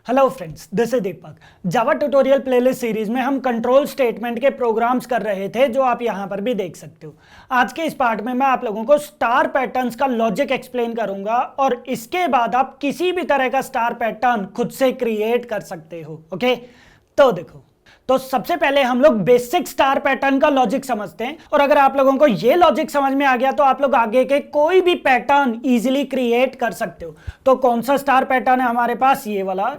Hello friends, this is Deepak. Java tutorial playlist series में हम control statement के programmes कर रहे थे, जो आप यहां पर भी देख सकते हो। आज के इस पार्ट में मैं आप लोगों को स्टार पैटर्न्स का लॉजिक एक्सप्लेन करूंगा और इसके बाद आप किसी भी तरह का स्टार पैटर्न खुद से क्रिएट कर सकते हो। ओके, तो देखो, तो सबसे पहले हम लोग बेसिक स्टार पैटर्न का लॉजिक समझते हैं, और अगर आप लोगों को ये लॉजिक समझ में आ गया तो आप लोग आगे के कोई भी पैटर्न इजीली क्रिएट कर सकते हो। तो कौन सा स्टार पैटर्न है हमारे पास? ये वाला।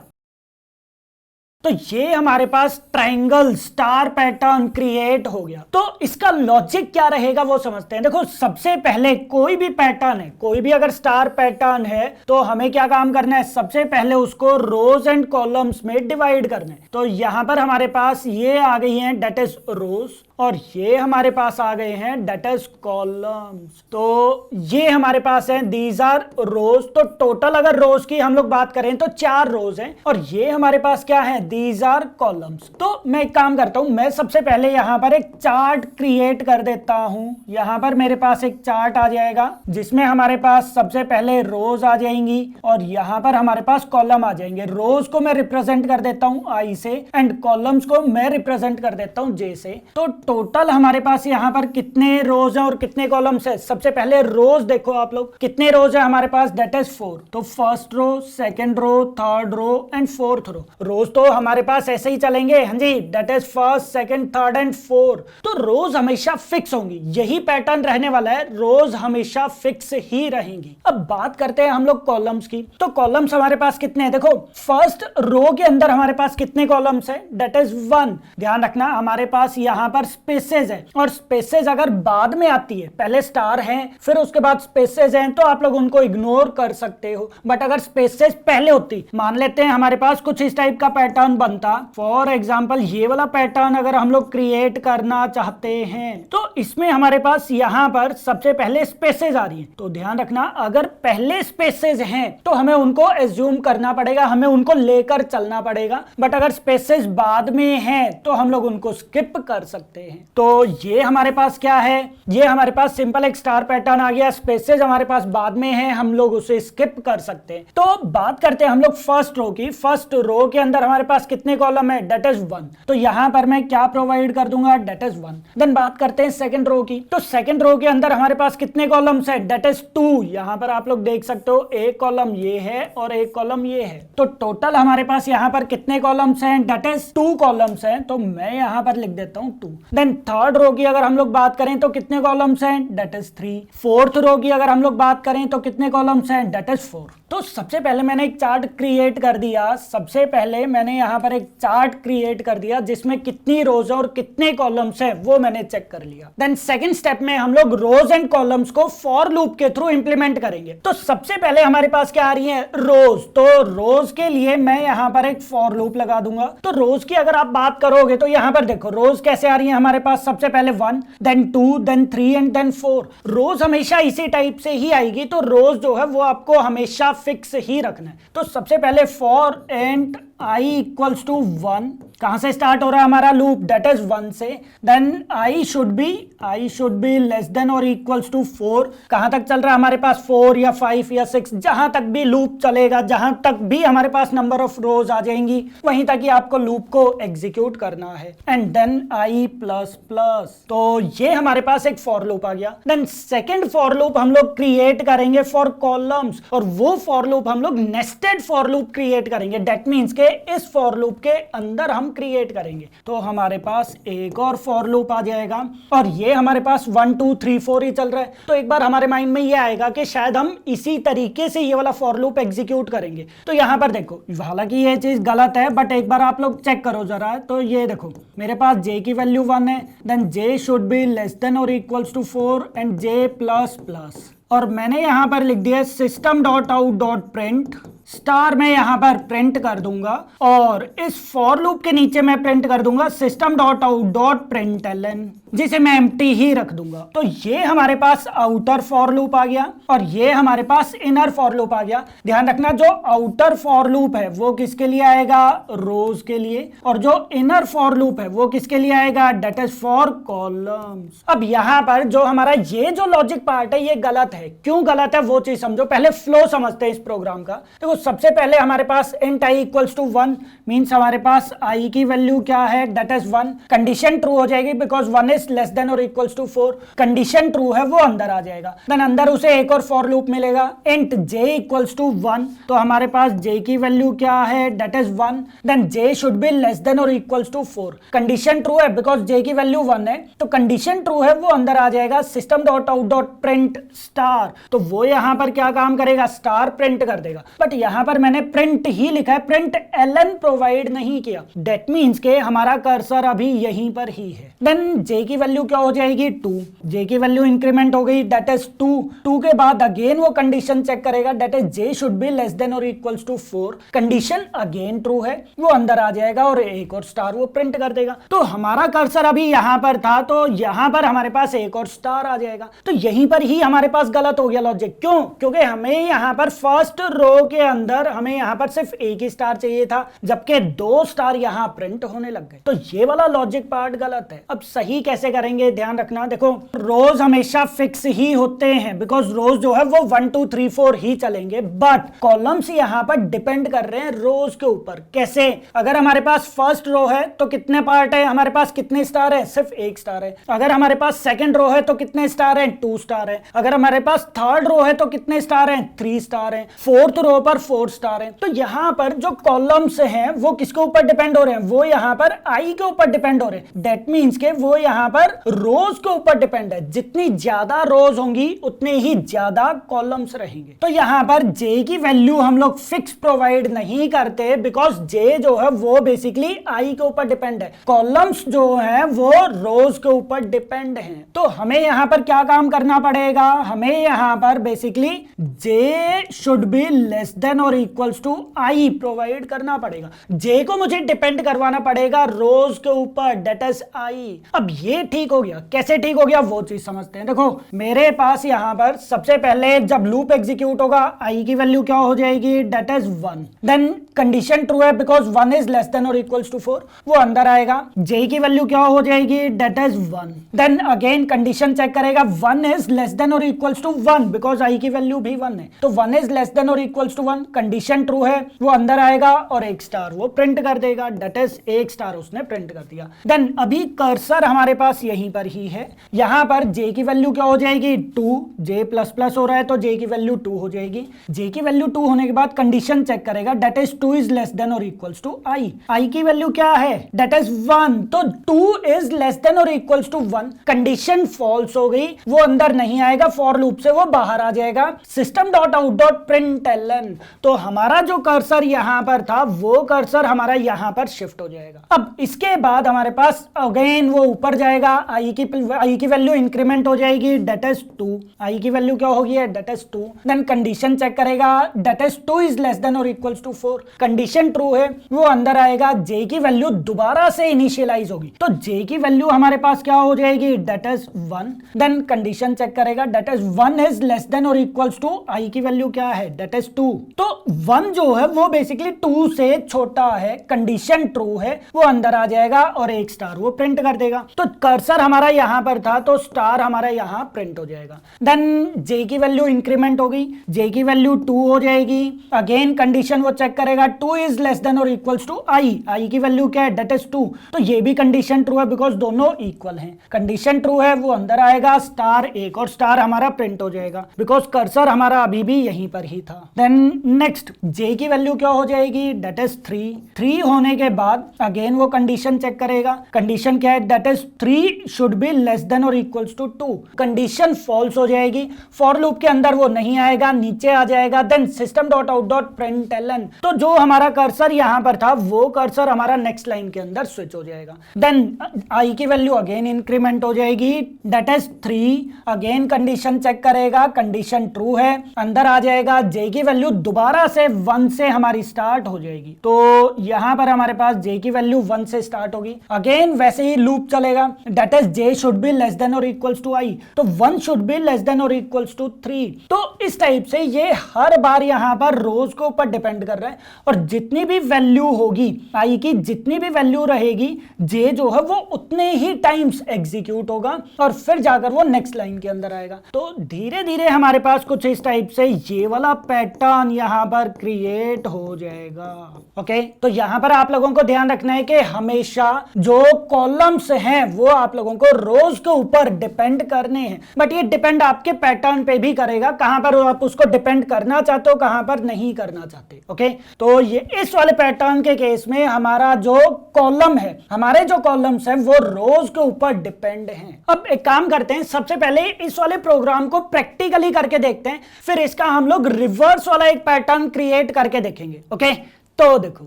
तो ये हमारे पास ट्रायंगल स्टार पैटर्न क्रिएट हो गया। तो इसका लॉजिक क्या रहेगा वो समझते हैं। देखो, सबसे पहले कोई भी पैटर्न है, कोई भी अगर स्टार पैटर्न है तो हमें क्या काम करना है? सबसे पहले उसको रोज एंड कॉलम्स में डिवाइड करना है। तो यहां पर हमारे पास ये आ गई हैं, डेट इज रोज, और ये हमारे पास आ गए हैं, डेट इज कॉलम्स। तो ये हमारे पास है, दीज आर रोज। तो टोटल अगर रोज की हम लोग बात करें तो 4 रोज हैं, और ये हमारे पास क्या है? These are columns. तो मैं एक काम करता हूं, मैं सबसे पहले यहां पर एक चार्ट क्रिएट कर देता हूं। यहां पर मेरे पास एक चार्ट आ जाएगा जिसमें हमारे पास सबसे पहले रोज आ जाएंगी और यहां पर हमारे पास कॉलम आ जाएंगे। रोज को मैं रिप्रेजेंट कर देता हूं आई से, एंड कॉलम्स को मैं रिप्रेजेंट कर देता हूं जे से। तो टोटल हमारे पास यहाँ पर कितने रोज हैं और कितने कॉलम्स है? सबसे पहले रोज देखो आप लोग, कितने रोज है हमारे पास? Date is 4। तो first row, second row, third row and fourth row. Rows तो हमारे पास ऐसे ही चलेंगे, हाँ जी, that is first, second, third and fourth. तो रोज हमेशा फिक्स होंगी, यही पैटर्न रहने वाला है, रोज हमेशा फिक्स ही रहेंगी। अब बात करते हैं हम लोग कॉलम्स की। तो कॉलम्स हमारे पास कितने हैं? देखो, फर्स्ट रो के अंदर हमारे पास कितने कॉलम्स है? That is 1। ध्यान रखना, हमारे पास यहाँ पर स्पेसेस है, और स्पेसेस अगर बाद में आती है, पहले स्टार है फिर उसके बाद स्पेसेस हैं, तो आप लोग उनको इग्नोर कर सकते हो। बट अगर स्पेसेस पहले होती, मान लेते हैं हमारे पास कुछ इस टाइप का पैटर्न बनता, फॉर एग्जांपल ये वाला पैटर्न अगर हम लोग क्रिएट करना चाहते हैं, तो इसमें हमारे पास यहां पर सबसे पहले स्पेसेस आ रही है। तो ध्यान रखना, अगर पहले स्पेसेस हैं तो हमें उनको एज्यूम करना पड़ेगा, हमें उनको लेकर चलना पड़ेगा। बट अगर स्पेसेस बाद में हैं तो हम लोग उनको स्किप कर सकते हैं। तो ये हमारे पास क्या है? ये हमारे पास सिंपल एक स्टार पैटर्न आ गया। स्पेसेस हमारे पास बाद में है, हम लोग उसे स्किप कर सकते हैं। तो बात करते हैं हम लोग फर्स्ट रो की। फर्स्ट रो के अंदर हमारे पास कितने कॉलम है? That is 1। तो यहां पर मैं क्या प्रोवाइड कर दूंगा? That is 1। देन बात करते हैं सेकंड रो की। तो सेकंड रो के अंदर हमारे पास कितने कॉलम्स है? That is 2। यहां पर आप लोग देख सकते हो, एक कॉलम ये है और एक कॉलम ये है। तो टोटल हमारे पास यहां पर कितने कॉलम्स हैं? डेट इज 2 कॉलम्स हैं। तो मैं यहां पर लिख देता हूं 2। देन थर्ड रो की अगर हम लोग बात करें तो कितने कॉलम्स हैं? That is 3। फोर्थ रो की अगर हम लोग बात करें तो कितने कॉलम्स हैं? That is 4। तो सबसे पहले मैंने एक चार्ट क्रिएट कर दिया। सबसे पहले मैंने यहां पर एक चार्ट क्रिएट कर दिया जिसमें कितनी रोज और कितने कॉलम्स हैं वो मैंने चेक कर लिया। देन सेकंड स्टेप में हम लोग रोज एंड कॉलम्स को फॉर लूप के थ्रू इंप्लीमेंट करेंगे। तो सबसे पहले हमारे पास क्या आ रही है? रोज। तो रोज के लिए मैं यहां पर एक फॉर लूप लगा दूंगा। तो रोज की अगर आप बात करोगे तो यहां पर देखो, रोज कैसे आ रही है हमारे पास? सबसे पहले 1, देन 2, देन 3 एंड देन 4। रोज हमेशा इसी टाइप से ही आएगी, तो रोज जो है वो आपको हमेशा फिक्स ही रखना है। तो सबसे पहले for int i equals to 1। कहां से स्टार्ट हो रहा है हमारा लूप? डेट इज 1 से। Then i should be less than और इक्वल्स टू 4। कहां तक चल रहा है हमारे पास? 4 या 5 या 6, जहां तक भी लूप चलेगा, जहां तक भी हमारे पास नंबर ऑफ रोज आ जाएंगी, वहीं तक ही आपको लूप को एग्जीक्यूट करना है। And then i plus plus. तो ये हमारे पास एक फॉर लूप आ गया। देन सेकेंड फॉर लूप हम लोग क्रिएट करेंगे फॉर कॉलम्स, और वो फॉर लूप हम लोग नेस्टेड फॉर लूप क्रिएट करेंगे। डेट मीन्स के इस फॉर लूप के अंदर हम क्रिएट करेंगे। तो हमारे पास एक और फॉर लूप आ जाएगा, और ये हमारे पास 1 2 3 4 ही चल रहा है। तो एक बार हमारे माइंड में ये आएगा कि शायद हम इसी तरीके से ये वाला फॉर लूप एग्जीक्यूट करेंगे। तो यहां पर देखो, हालांकि ये चीज गलत है, बट एक बार आप लोग चेक करो जरा। तो ये देखो, मेरे पास j की वैल्यू 1 है, then j should be less than और equals to 4 and j plus plus. और मैंने यहां पर लिख दिया system dot out dot print star. मैं यहां पर प्रिंट कर दूंगा, और इस फॉर लूप के नीचे मैं प्रिंट कर दूंगा system dot out dot println. जिसे मैं एम्प्टी ही रख दूंगा। तो ये हमारे पास आउटर फॉर लूप आ गया और ये हमारे पास इनर फॉर लूप आ गया। ध्यान रखना, जो आउटर फॉर लूप है वो किसके लिए आएगा, रोज के लिए, और जो इनर फॉर लूप है वो किसके लिए आएगा, डेट इज फॉर कॉलम्स। अब यहां पर जो हमारा ये जो लॉजिक पार्ट है ये गलत है। क्यों गलत है वो चीज समझो, पहले फ्लो समझते हैं इस प्रोग्राम का। देखो सबसे पहले हमारे पास int I equals to 1 means हमारे पास आई की वैल्यू क्या है, डेट इज 1। कंडीशन ट्रू हो जाएगी बिकॉज 1 इज लेस देन और इक्वल्स टू 4। कंडीशन ट्रू है वो अंदर आ जाएगा। देन अंदर उसे एक और फॉर लूप मिलेगा, इंट j इक्वल्स टू 1। तो हमारे पास j की वैल्यू क्या है, that is 1। Then j should be less than और इक्वल्स टू 4। कंडीशन ट्रू है बिकॉज j की वैल्यू 1 है, तो कंडीशन ट्रू है वो अंदर आ जाएगा। System dot out dot print star, तो वो यहां पर क्या काम करेगा, स्टार प्रिंट कर देगा। बट यहां पर मैंने प्रिंट ही लिखा है, प्रिंट ln प्रोवाइड नहीं किया। दैट मींस के हमारा कर्सर अभी यहीं पर ही है। देन j की वैल्यू क्या हो जाएगी, 2। j की वैल्यू इंक्रीमेंट हो गई, दैट इज 2। 2 के बाद अगेन वो कंडीशन चेक करेगा, that is j should be less than और equals to 4। Condition again true है, वो अंदर आ जाएगा और एक और स्टार वो प्रिंट कर देगा। तो हमारा कर्सर अभी यहां पर था, तो यहां पर हमारे पास एक और स्टार आ जाएगा। तो यहीं पर ही हमारे पास गलत हो गया लॉजिक। क्यों, क्योंकि हमें यहां पर फर्स्ट रो के अंदर हमें यहां पर सिर्फ एक ही स्टार चाहिए था, जबकि 2 स्टार यहां प्रिंट होने लग गए। तो ये वाला लॉजिक पार्ट गलत है। अब सही कैसे करेंगे, ध्यान रखना। देखो रोज हमेशा फिक्स ही होते हैं बिकॉज रोज जो है वो 1 2 3 4 ही चलेंगे, बट कॉलम्स यहां पर डिपेंड कर रहे हैं रोज के ऊपर। कैसे, अगर हमारे पास फर्स्ट रो है तो कितने पार्ट है, हमारे पास कितने स्टार है, सिर्फ एक स्टार है। अगर हमारे पास सेकंड रो है तो कितने स्टार है, 2 स्टार है। अगर हमारे पास थर्ड रो है तो कितने स्टार है, 3 स्टार है। फोर्थ रो पर 4 स्टार है। तो यहां पर जो कॉलम्स हैं वो किसके ऊपर डिपेंड हो रहे हैं, वो यहां पर आई के ऊपर डिपेंड हो रहे हैं। दैट मींस के वो यहां पर रोज के ऊपर डिपेंड है। जितनी ज्यादा रोज होंगी उतने ही ज्यादा कॉलम्स रहेंगे। तो यहां पर j की वैल्यू हम लोग फिक्स प्रोवाइड नहीं करते बिकॉज j जो है वो बेसिकली आई के ऊपर डिपेंड है। कॉलम्स जो है वो रोज के ऊपर डिपेंड है। तो हमें यहां पर क्या काम करना पड़ेगा, हमें यहां पर basically j should be less than और इक्वल्स टू आई प्रोवाइड करना पड़ेगा। j को मुझे डिपेंड करवाना पड़ेगा रोज के ऊपर, डेट इज आई। अब ये ठीक हो गया। कैसे ठीक हो गया वो चीज समझते हैं। देखो मेरे पास यहां पर सबसे पहले जब लूप एग्जीक्यूट होगा आई की वैल्यू क्या हो जाएगी, that is 1। Then condition true है बिकॉज 1 इज लेस देन और इक्वल्स टू 4, वो अंदर आएगा। j की वैल्यू क्या हो जाएगी, that is 1। Then again condition check करेगा, 1 इज लेस देन और इक्वल्स टू 1 बिकॉज आई की वैल्यू भी 1 है। तो 1 इज लेस देन और इक्वल्स टू 1, कंडीशन ट्रू है, वो अंदर आएगा और एक स्टार वो प्रिंट कर देगा, डेट इज एक स्टार उसने प्रिंट कर दिया। देन अभी कर्सर हमारे पास यहीं पर ही है। यहां पर j की वैल्यू क्या हो जाएगी, 2। j प्लस प्लस हो रहा है तो j की वैल्यू 2 हो जाएगी। j की वैल्यू 2 होने के बाद कंडीशन चेक करेगा, that is 2 is less than और इक्वल्स टू आई। आई की वैल्यू क्या है, डेट इज 1। तो 2 इज लेस देन और इक्वल्स टू 1, कंडीशन फॉल्स हो गई, वो अंदर नहीं आएगा, फॉर लूप से वो बाहर आ जाएगा। System dot out dot print ln, तो हमारा जो कर्सर यहां पर था वो कर्सर हमारा यहां पर शिफ्ट हो जाएगा। अब इसके बाद हमारे पास अगेन वो ऊपर जाएगा, आई की वैल्यू इंक्रीमेंट हो जाएगी, डेट इज 2। आई की वैल्यू क्या होगी, that is 2। Then condition check करेगा, that is 2 is less than और इक्वल्स टू 4, कंडीशन ट्रू है, वो अंदर आएगा। j की वैल्यू दोबारा से इनिशियलाइज होगी, तो j की वैल्यू हमारे पास क्या हो जाएगी, that is 1। Then condition check करेगा, that is 1 is less than और इक्वल्स टू आई की वैल्यू क्या है, डेट इज 2। तो 1 जो है वो बेसिकली 2 से छोटा है, कंडीशन ट्रू है, वो अंदर आ जाएगा और एक स्टार वो प्रिंट कर देगा। तो कर्सर हमारा यहां पर था तो स्टार हमारा यहां प्रिंट हो जाएगा। देन j की वैल्यू इंक्रीमेंट हो गई, j की वैल्यू 2 हो जाएगी। अगेन कंडीशन वो चेक करेगा, 2 इज लेस देन और इक्वल्स टू आई की वैल्यू क्या है, डेट इज 2। तो ये भी कंडीशन ट्रू है बिकॉज दोनों इक्वल हैं। कंडीशन ट्रू है, वो अंदर आएगा, स्टार एक और स्टार हमारा प्रिंट हो जाएगा बिकॉज कर्सर हमारा अभी भी यहीं पर ही था। देन नेक्स्ट j की वैल्यू क्या हो जाएगी, डेट इज 3 होने के बाद अगेन वो कंडीशन चेक करेगा, कंडीशन क्या है, that is 3 should be less than और इक्वल्स टू 2, कंडीशन फॉल्स हो जाएगी, फॉर लूप के अंदर वो नहीं आएगा, नीचे आ जाएगा। Then system dot out dot print ln, तो जो हमारा कर्सर यहां पर था वो कर्सर हमारा नेक्स्ट लाइन के अंदर स्विच हो जाएगा। देन आई की वैल्यू अगेन इंक्रीमेंट हो जाएगी, that is 3। Again condition check करेगा, कंडीशन ट्रू है, अंदर आ जाएगा। j की वैल्यू दोबारा से 1 से हमारी स्टार्ट हो जाएगी, तो यहां पर हमारे पास j की वैल्यू 1 से स्टार्ट होगी। अगेन वैसे ही लूप चलेगा, that is J should be less than और इक्वल्स टू आई, तो 1 शुड बी लेस देन और इक्वल्स टू 3। तो इस टाइप से ये हर बार यहां पर रोज के ऊपर डिपेंड कर रहा है, और जितनी भी वैल्यू होगी आई की, जितनी भी वैल्यू रहेगी जे जो है वो उतने ही टाइम्स एग्जीक्यूट होगा और फिर जाकर वो नेक्स्ट लाइन के अंदर आएगा। तो धीरे धीरे हमारे पास कुछ इस टाइप से ये वाला पैटर्न यहां पर क्रिएट हो जाएगा। ओके, तो यहां पर आप लोगों को ध्यान रखना है कि हमेशा जो कॉलम्स हैं वो आप लोगों को रोज के ऊपर डिपेंड करने हैं, बट ये डिपेंड आपके पैटर्न पे भी करेगा, कहां पर आप उसको डिपेंड करना चाहते हो, कहां पर नहीं करना चाहते। ओके, तो ये इस वाले पैटर्न के केस में हमारा जो कॉलम है, हमारे जो कॉलम्स हैं वो रोज के ऊपर डिपेंड हैं। अब एक काम करते हैं, सबसे पहले इस वाले प्रोग्राम को प्रैक्टिकली करके देखते हैं, फिर इसका हम लोग रिवर्स वाला एक पैटर्न क्रिएट करके देखेंगे। ओके, तो देखो,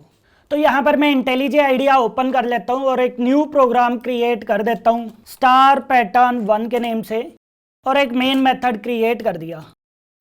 तो यहां पर मैं इंटेलिजे आइडिया ओपन कर लेता हूं और एक न्यू प्रोग्राम क्रिएट कर देता हूं स्टार पैटर्न 1 के नेम से, और एक मेन मेथड क्रिएट कर दिया।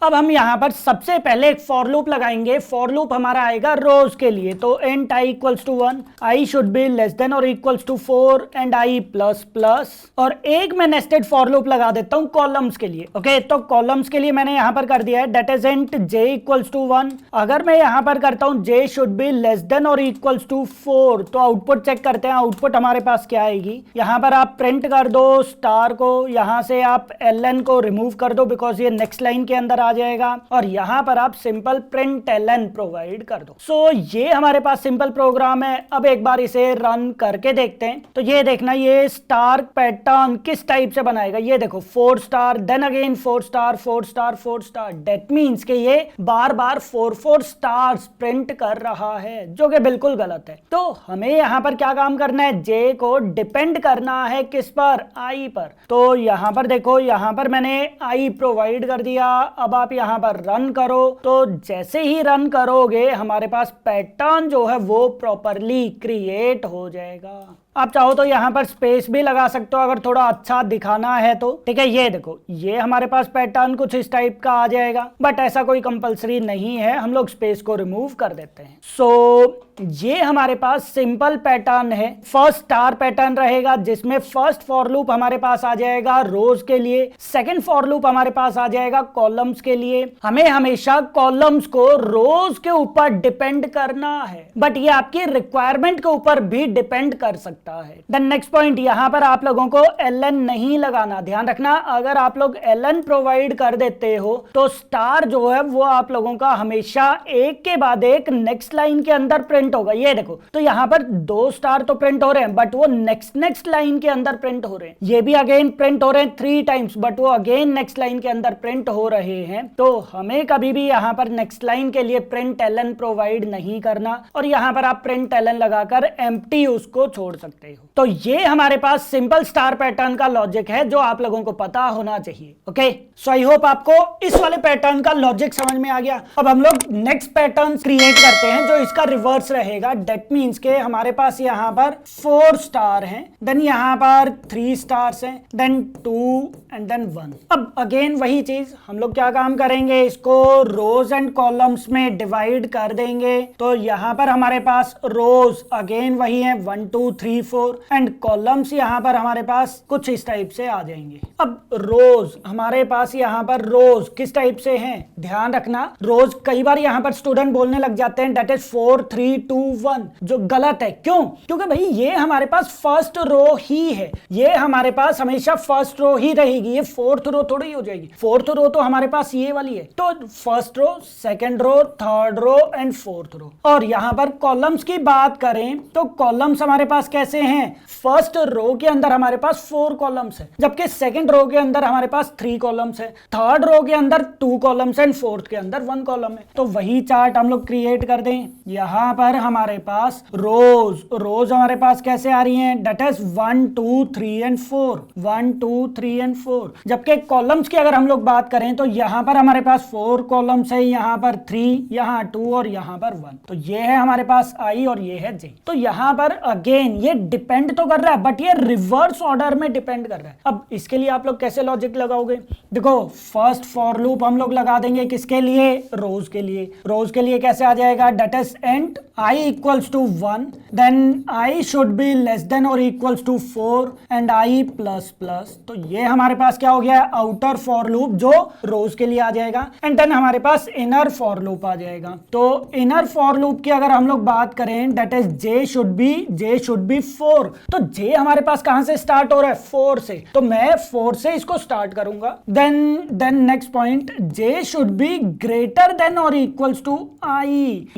अब हम यहां पर सबसे पहले एक फॉर लूप लगाएंगे। फॉर लूप हमारा आएगा रोज के लिए, तो int I equals to 1, I should be less than और equals to 4 and I plus plus, और एक मैं नेस्टेड फॉर लूप लगा देता हूं कॉलम्स के लिए। ओके, तो कॉलम्स के लिए मैंने यहां पर कर दिया है that is int J equals to 1। अगर मैं यहां पर करता हूं J should be less than और इक्वल्स टू 4, तो आउटपुट चेक करते हैं, आउटपुट हमारे पास क्या आएगी। यहां पर आप प्रिंट कर दो स्टार को, यहां से आप एल को रिमूव कर दो बिकॉज ये नेक्स्ट लाइन के अंदर आ जाएगा, और यहां पर आप सिंपल प्रिंट एलन प्रोवाइड कर दो। सो ये हमारे पास सिंपल प्रोग्राम है। अब एक बार इसे रन करके देखते हैं, तो ये देखना ये स्टार पैटर्न किस टाइप से बनाएगा। ये देखो 4 star, then again 4 star, 4 star, 4 star, that means कि ये बार बार 4 स्टार्स प्रिंट कर रहा है, जो कि बिल्कुल गलत है। तो हमें यहां पर क्या काम करना है, जे को डिपेंड करना है किस पर, आई पर। तो यहां पर देखो, यहां पर मैंने आई प्रोवाइड कर दिया। अब आप यहां पर रन करो, तो जैसे ही रन करोगे हमारे पास पैटर्न जो है वो प्रॉपरली क्रिएट हो जाएगा। आप चाहो तो यहां पर स्पेस भी लगा सकते हो अगर थोड़ा अच्छा दिखाना है तो। ठीक है, ये देखो, ये हमारे पास पैटर्न कुछ इस टाइप का आ जाएगा, बट ऐसा कोई कंपलसरी नहीं है, हम लोग स्पेस को रिमूव कर देते हैं। सो ये हमारे पास सिंपल पैटर्न है। फर्स्ट स्टार पैटर्न रहेगा जिसमें फर्स्ट फॉर लूप हमारे पास आ जाएगा रोज के लिए, सेकंड फॉर लूप हमारे पास आ जाएगा कॉलम्स के लिए। हमें हमेशा कॉलम्स को रोज के ऊपर डिपेंड करना है, बट ये आपकी रिक्वायरमेंट के ऊपर भी डिपेंड कर सकता है। देन नेक्स्ट पॉइंट, यहां पर आप लोगों को एल नहीं लगाना, ध्यान रखना। अगर आप लोग एल प्रोवाइड कर देते हो तो स्टार जो है वो आप लोगों का हमेशा एक के बाद एक नेक्स्ट लाइन के अंदर प्रिंट होगा। ये देखो, तो यहां पर 2 स्टार तो प्रिंट हो रहे हैं, बट वो नेक्स्ट लाइन के अंदर प्रिंट हो रहे हैं। ये भी अगेन प्रिंट हो रहे हैं 3 टाइम्स, बट वो अगेन नेक्स्ट लाइन के अंदर प्रिंट हो रहे हैं। तो हमें कभी भी यहां पर नेक्स्ट लाइन के लिए प्रिंट एलन प्रोवाइड नहीं करना, और यहां पर आप प्रिंट एलन लगाकर एम्प्टी उसको छोड़ सकते हो। तो ये हमारे पास सिंपल स्टार पैटर्न का लॉजिक है जो आप लोगों को पता होना चाहिए। ओके, सो आई होप आपको इस वाले पैटर्न का लॉजिक समझ में आ गया। अब हम लोग नेक्स्ट पैटर्न क्रिएट करते हैं जो इसका रिवर्स रहेगा। दैट मींस के हमारे पास यहां पर 4 स्टार हैं, देन यहां पर 3 स्टार्स हैं, देन 2 एंड देन 1। अब अगेन वही चीज, हम लोग क्या काम करेंगे, इसको रोज एंड कॉलम्स में डिवाइड कर देंगे। तो यहां पर हमारे पास रोज अगेन वही है 1 2 3 4, एंड कॉलम्स यहां पर हमारे पास कुछ इस टाइप से आ जाएंगे। अब रोज हमारे पास यहां पर रोज किस टाइप से हैं, ध्यान रखना। रोज कई बार यहां पर स्टूडेंट बोलने लग जाते हैं दैट इज 4 3 2 1, जो गलत है। क्यों? क्योंकि भाई ये हमारे पास फर्स्ट रो ही है, ये हमारे पास हमेशा फर्स्ट रो ही रहेगी, ये फोर्थ रो थोड़ी हो जाएगी। फोर्थ रो तो हमारे पास ये वाली है, तो first row, second row, third row and fourth row. और यहां पर कॉलम्स की बात करें तो कॉलम्स हमारे पास कैसे हैं, फर्स्ट रो के अंदर हमारे पास 4 कॉलम्स है, जबकि सेकंड रो के अंदर हमारे पास 3 कॉलम्स है, थर्ड रो के अंदर 2 कॉलम्स एंड फोर्थ के अंदर 1 कॉलम है। तो वही चार्ट हम लोग क्रिएट कर दें। यहां पर हमारे पास रोज हमारे पास कैसे आ रही हैं, दैट इज 1 2 3 एंड 4, 1 2 3 एंड 4। जबकि कॉलम्स की अगर हम लोग बात करें तो यहां पर हमारे पास 4 कॉलम्स है, यहां पर 3, यहां 2 और यहां पर 1। तो ये है हमारे पास आई और ये है जे। तो यहां पर अगेन ये डिपेंड तो कर रहा है, बट ये रिवर्स ऑर्डर में डिपेंड कर रहा है। अब इसके लिए आप लोग कैसे लॉजिक लगाओगे, देखो फर्स्ट फॉर लूप हम लोग लगा देंगे किसके लिए, रोज के लिए। रोज के लिए कैसे आ जाएगा, that is and I equals to 1, then I should be less than और equals to 4 and I plus plus. तो ये हमारे पास क्या हो गया है, आउटर फॉर लूप जो रोज के लिए आ जाएगा, एंड देन हमारे पास इनर फॉर लूप आ जाएगा। तो इनर फॉर लूप की अगर हम लोग बात करें, that is J should B 4। तो J हमारे पास कहां से स्टार्ट हो रहा है, 4 से, तो मैं 4 से इसको स्टार्ट करूंगा। Then next point, J should be greater than और इक्वल्स टू I।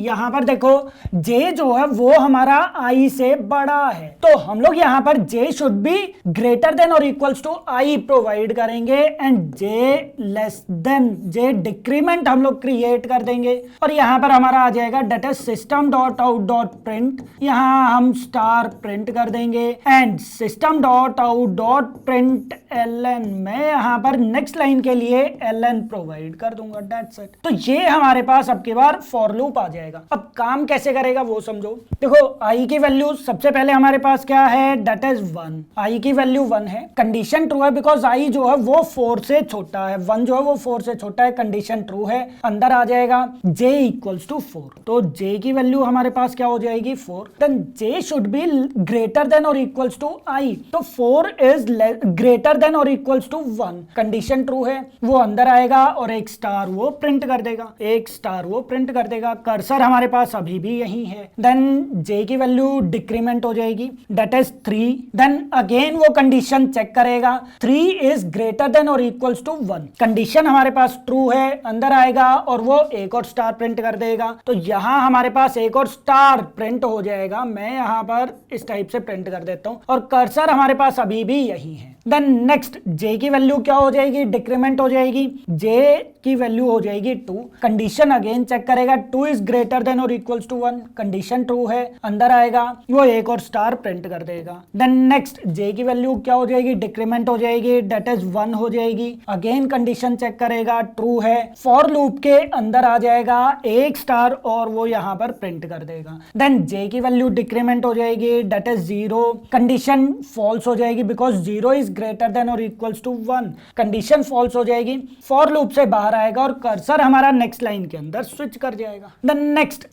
यहां पर देखो J जो है वो हमारा I से बड़ा है, तो हम लोग यहां पर J should be greater than और इक्वल्स टू I प्रोवाइड करेंगे, and J less than, J decrement हम लोग क्रिएट कर देंगे, और यहां पर हमारा आ जाएगा that is system dot out dot print, यहां हम स्टार प्रिंट कर देंगे, and system dot out dot print ln, मैं यहां पर नेक्स्ट लाइन के लिए ln प्रोवाइड कर दूंगा, दैट्स इट। तो ये हमारे पास अब की बार फॉर लूप आ जाएगा। अब काम कैसे करेगा वो समझो। देखो I की वैल्यू सबसे पहले हमारे पास क्या है, डेट इज 1, I की वैल्यू 1 है, कंडीशन ट्रू है बिकॉज I जो है वो 4 से छोटा है, 1 जो है वो 4 से छोटा है, कंडीशन ट्रू है, अंदर आ जाएगा J इक्वल्स टू 4। तो J की वैल्यू हमारे पास क्या हो जाएगी, 4, then J should be greater than और इक्वल्स टू I, तो 4 इज ग्रेटर देन और इक्वल्स टू 1, कंडीशन ट्रू है, वो अंदर आएगा और एक स्टार वो प्रिंट कर देगा, एक स्टार वो प्रिंट कर देगा। कर्सर हमारे पास अभी भी यही है, देन J की वैल्यू डिक्रीमेंट हो जाएगी, दैट इज 3, देन अगेन वो कंडीशन चेक करेगा, 3 इज ग्रेटर देन और इक्वल्स टू 1, कंडीशन हमारे पास ट्रू है, अंदर आएगा और वो एक और स्टार प्रिंट कर देगा। तो यहां हमारे पास एक और स्टार प्रिंट हो जाएगा, मैं यहां पर इस टाइप से प्रिंट कर देता हूं, और कर्सर हमारे पास अभी भी यही है। देन नेक्स्ट J की वैल्यू क्या हो जाएगी, डिक्रीमेंट हो जाएगी, J की वैल्यू हो जाएगी 2, कंडीशन अगेन चेक करेगा, 2 इज ग्रेटर देन और इक्वल्स टू 1, कंडीशन ट्रू है, अंदर आएगा, वो एक और स्टार प्रिंट कर देगा। देन नेक्स्ट J की वैल्यू क्या हो जाएगी, डिक्रीमेंट हो जाएगी, दैट इज 1 हो जाएगी, अगेन कंडीशन चेक करेगा, ट्रू है, फॉर लूप के अंदर आ जाएगा एक स्टार और वो यहां पर प्रिंट कर देगा। देन J की वैल्यू डिक्रीमेंट हो जाएगी, दैट इज 0, कंडीशन फॉल्स हो जाएगी बिकॉज 0 इज ग्रेटर देन और इक्वल्स टू 1, कंडीशन फॉल्स हो जाएगी, फॉर लूप से बाहर आएगा और कर्सर हमारा नेक्स्ट लाइन के अंदर स्विच कर जाएगा। देन नेक्स्ट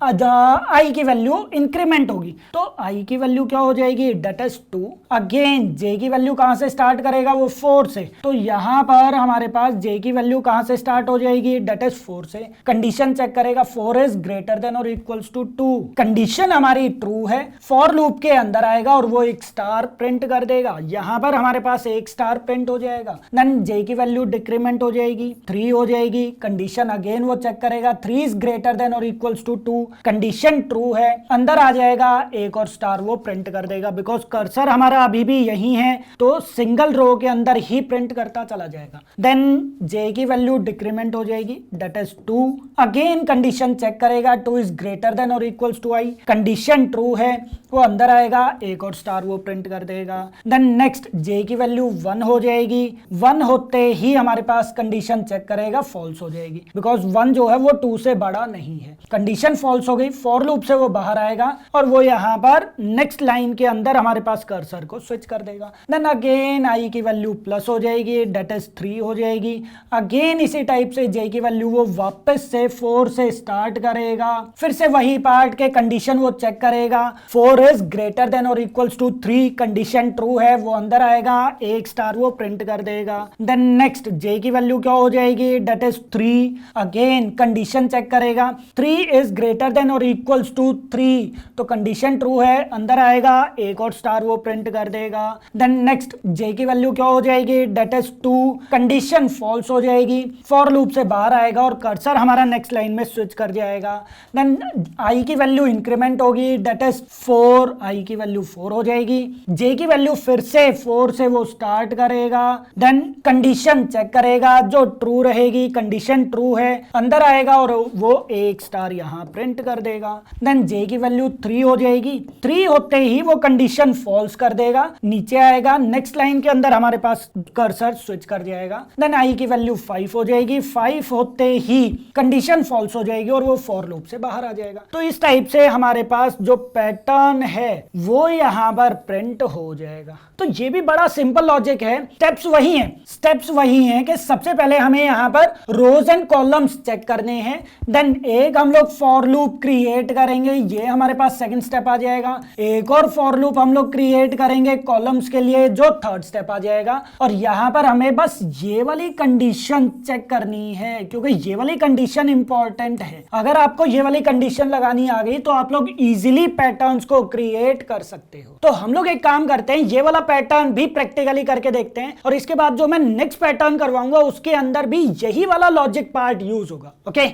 I की वैल्यू इंक्रीमेंट होगी, तो I की वैल्यू क्या हो जाएगी, डेट इज 2, अगेन J की वैल्यू कहां से स्टार्ट करेगा, वो 4 से, तो यहां पर हमारे पास J की वैल्यू कहां से स्टार्ट हो जाएगी, डेट इज 4 से, कंडीशन चेक करेगा, 4 इज ग्रेटर देन और इक्वल्स टू 2, कंडीशन हमारी ट्रू है, फॉर लूप के अंदर आएगा और वो एक स्टार प्रिंट कर देगा, यहां पर हमारे पास एक स्टार प्रिंट हो जाएगा। देन J की वैल्यू डिक्रीमेंट हो जाएगी, 3 हो जाएगी, कंडीशन अगेन वो चेक करेगा, 3 इज ग्रेटर देन और इक्वल्स टू 2, कंडीशन ट्रू है, अंदर आ जाएगा, एक और स्टार वो प्रिंट कर देगा बिकॉज कर्सर हमारा अभी भी यही है, तो सिंगल रो के अंदर ही प्रिंट करता चला जाएगा। देन J की वैल्यू डिक्रीमेंट हो जाएगी, that is 2, again condition check करेगा, 2 इज ग्रेटर देन और equals to I, condition true है, वो अंदर आएगा, एक और स्टार वो प्रिंट कर देगा। देन नेक्स्ट J की वैल्यू 1 हो जाएगी, 1 होते ही हमारे पास कंडीशन चेक करेगा, फॉल्स हो जाएगी बिकॉज 1 जो है वो 2 से बड़ा नहीं है, कंडीशन फॉल्स हो गई, फॉर लूप से वो बाहर आएगा और वो यहां पर नेक्स्ट लाइन के अंदर हमारे पास कर्सर को स्विच कर देगा। देन अगेन I की वैल्यू प्लस हो जाएगी, डेट इज 3 हो जाएगी, अगेन इसी टाइप से J की वैल्यू वो वापस से 4 से स्टार्ट करेगा, फिर से वही पार्ट के कंडीशन वो चेक करेगा, 4 इज ग्रेटर देन और इक्वल्स टू 3, कंडीशन ट्रू है, वो अंदर आएगा, एक स्टार वो प्रिंट कर देगा। देन नेक्स्ट J की वैल्यू क्या हो जाएगी, that is 3, again condition check करेगा, 3 इज ग्रेटर देन और इक्वल्स टू 3, तो कंडीशन ट्रू है, अंदर आएगा, एक और स्टार वो प्रिंट कर देगा। देन नेक्स्ट J की वैल्यू क्या हो जाएगी, डेट इज 2, कंडीशन फॉल्स हो जाएगी, फॉर लूप से बाहर आएगा और कर्सर हमारा नेक्स्ट लाइन में स्विच कर जाएगा। देन I की वैल्यू इंक्रीमेंट होगी, डेट इज 4, I की वैल्यू 4 हो जाएगी, J की वैल्यू फिर से 4 से वो स्टार्ट करेगा, देन कंडीशन चेक करेगा, जो ट्रू रहेगी, कंडीशन ट्रू है, अंदर आएगा और वो एक स्टार यहां प्रिंट कर देगा। देन J की वैल्यू 3 हो जाएगी, 3 होते ही वो कंडीशन फॉल्स कर देगा, नीचे आएगा, नेक्स्ट लाइन के अंदर हमारे पास कर्सर स्विच कर जाएगा। देन I की वैल्यू 5 हो जाएगी, 5 होते ही कंडीशन फॉल्स हो जाएगी और वो फॉर लूप से बाहर आ जाएगा। तो इस टाइप से हमारे पास जो पैटर्न है वो यहां पर प्रिंट हो जाएगा। तो ये भी बड़ा सिंपल लॉजिक है, स्टेप्स वही हैं कि सबसे पहले हमें यहाँ पर रोज एंड कॉलम्स चेक करने हैं, देन एक हम लोग फॉर लूप क्रिएट करेंगे, ये हमारे पास सेकंड स्टेप आ जाएगा। एक और फॉर लूप हम लोग क्रिएट करेंगे कॉलम्स के लिए, जो थर्ड स्टेप आ जाएगा। और यहाँ पर हमें बस ये वाली कंडीशन चेक करनी है, क्योंकि ये वाली कंडीशन इंपॉर्टेंट है। अगर आपको ये वाली कंडीशन लगानी आ गई तो आप लोग इजीली पैटर्न्स को क्रिएट कर सकते हो। तो हम लोग एक काम करते हैं, ये वाला पैटर्न भी प्रैक्टिकली करके देखते हैं, और इसके बाद जो मैं नेक्स्ट पैटर्न करवाऊंगा उसके अंदर भी यही वाला लॉजिक पार्ट यूज होगा। ओके,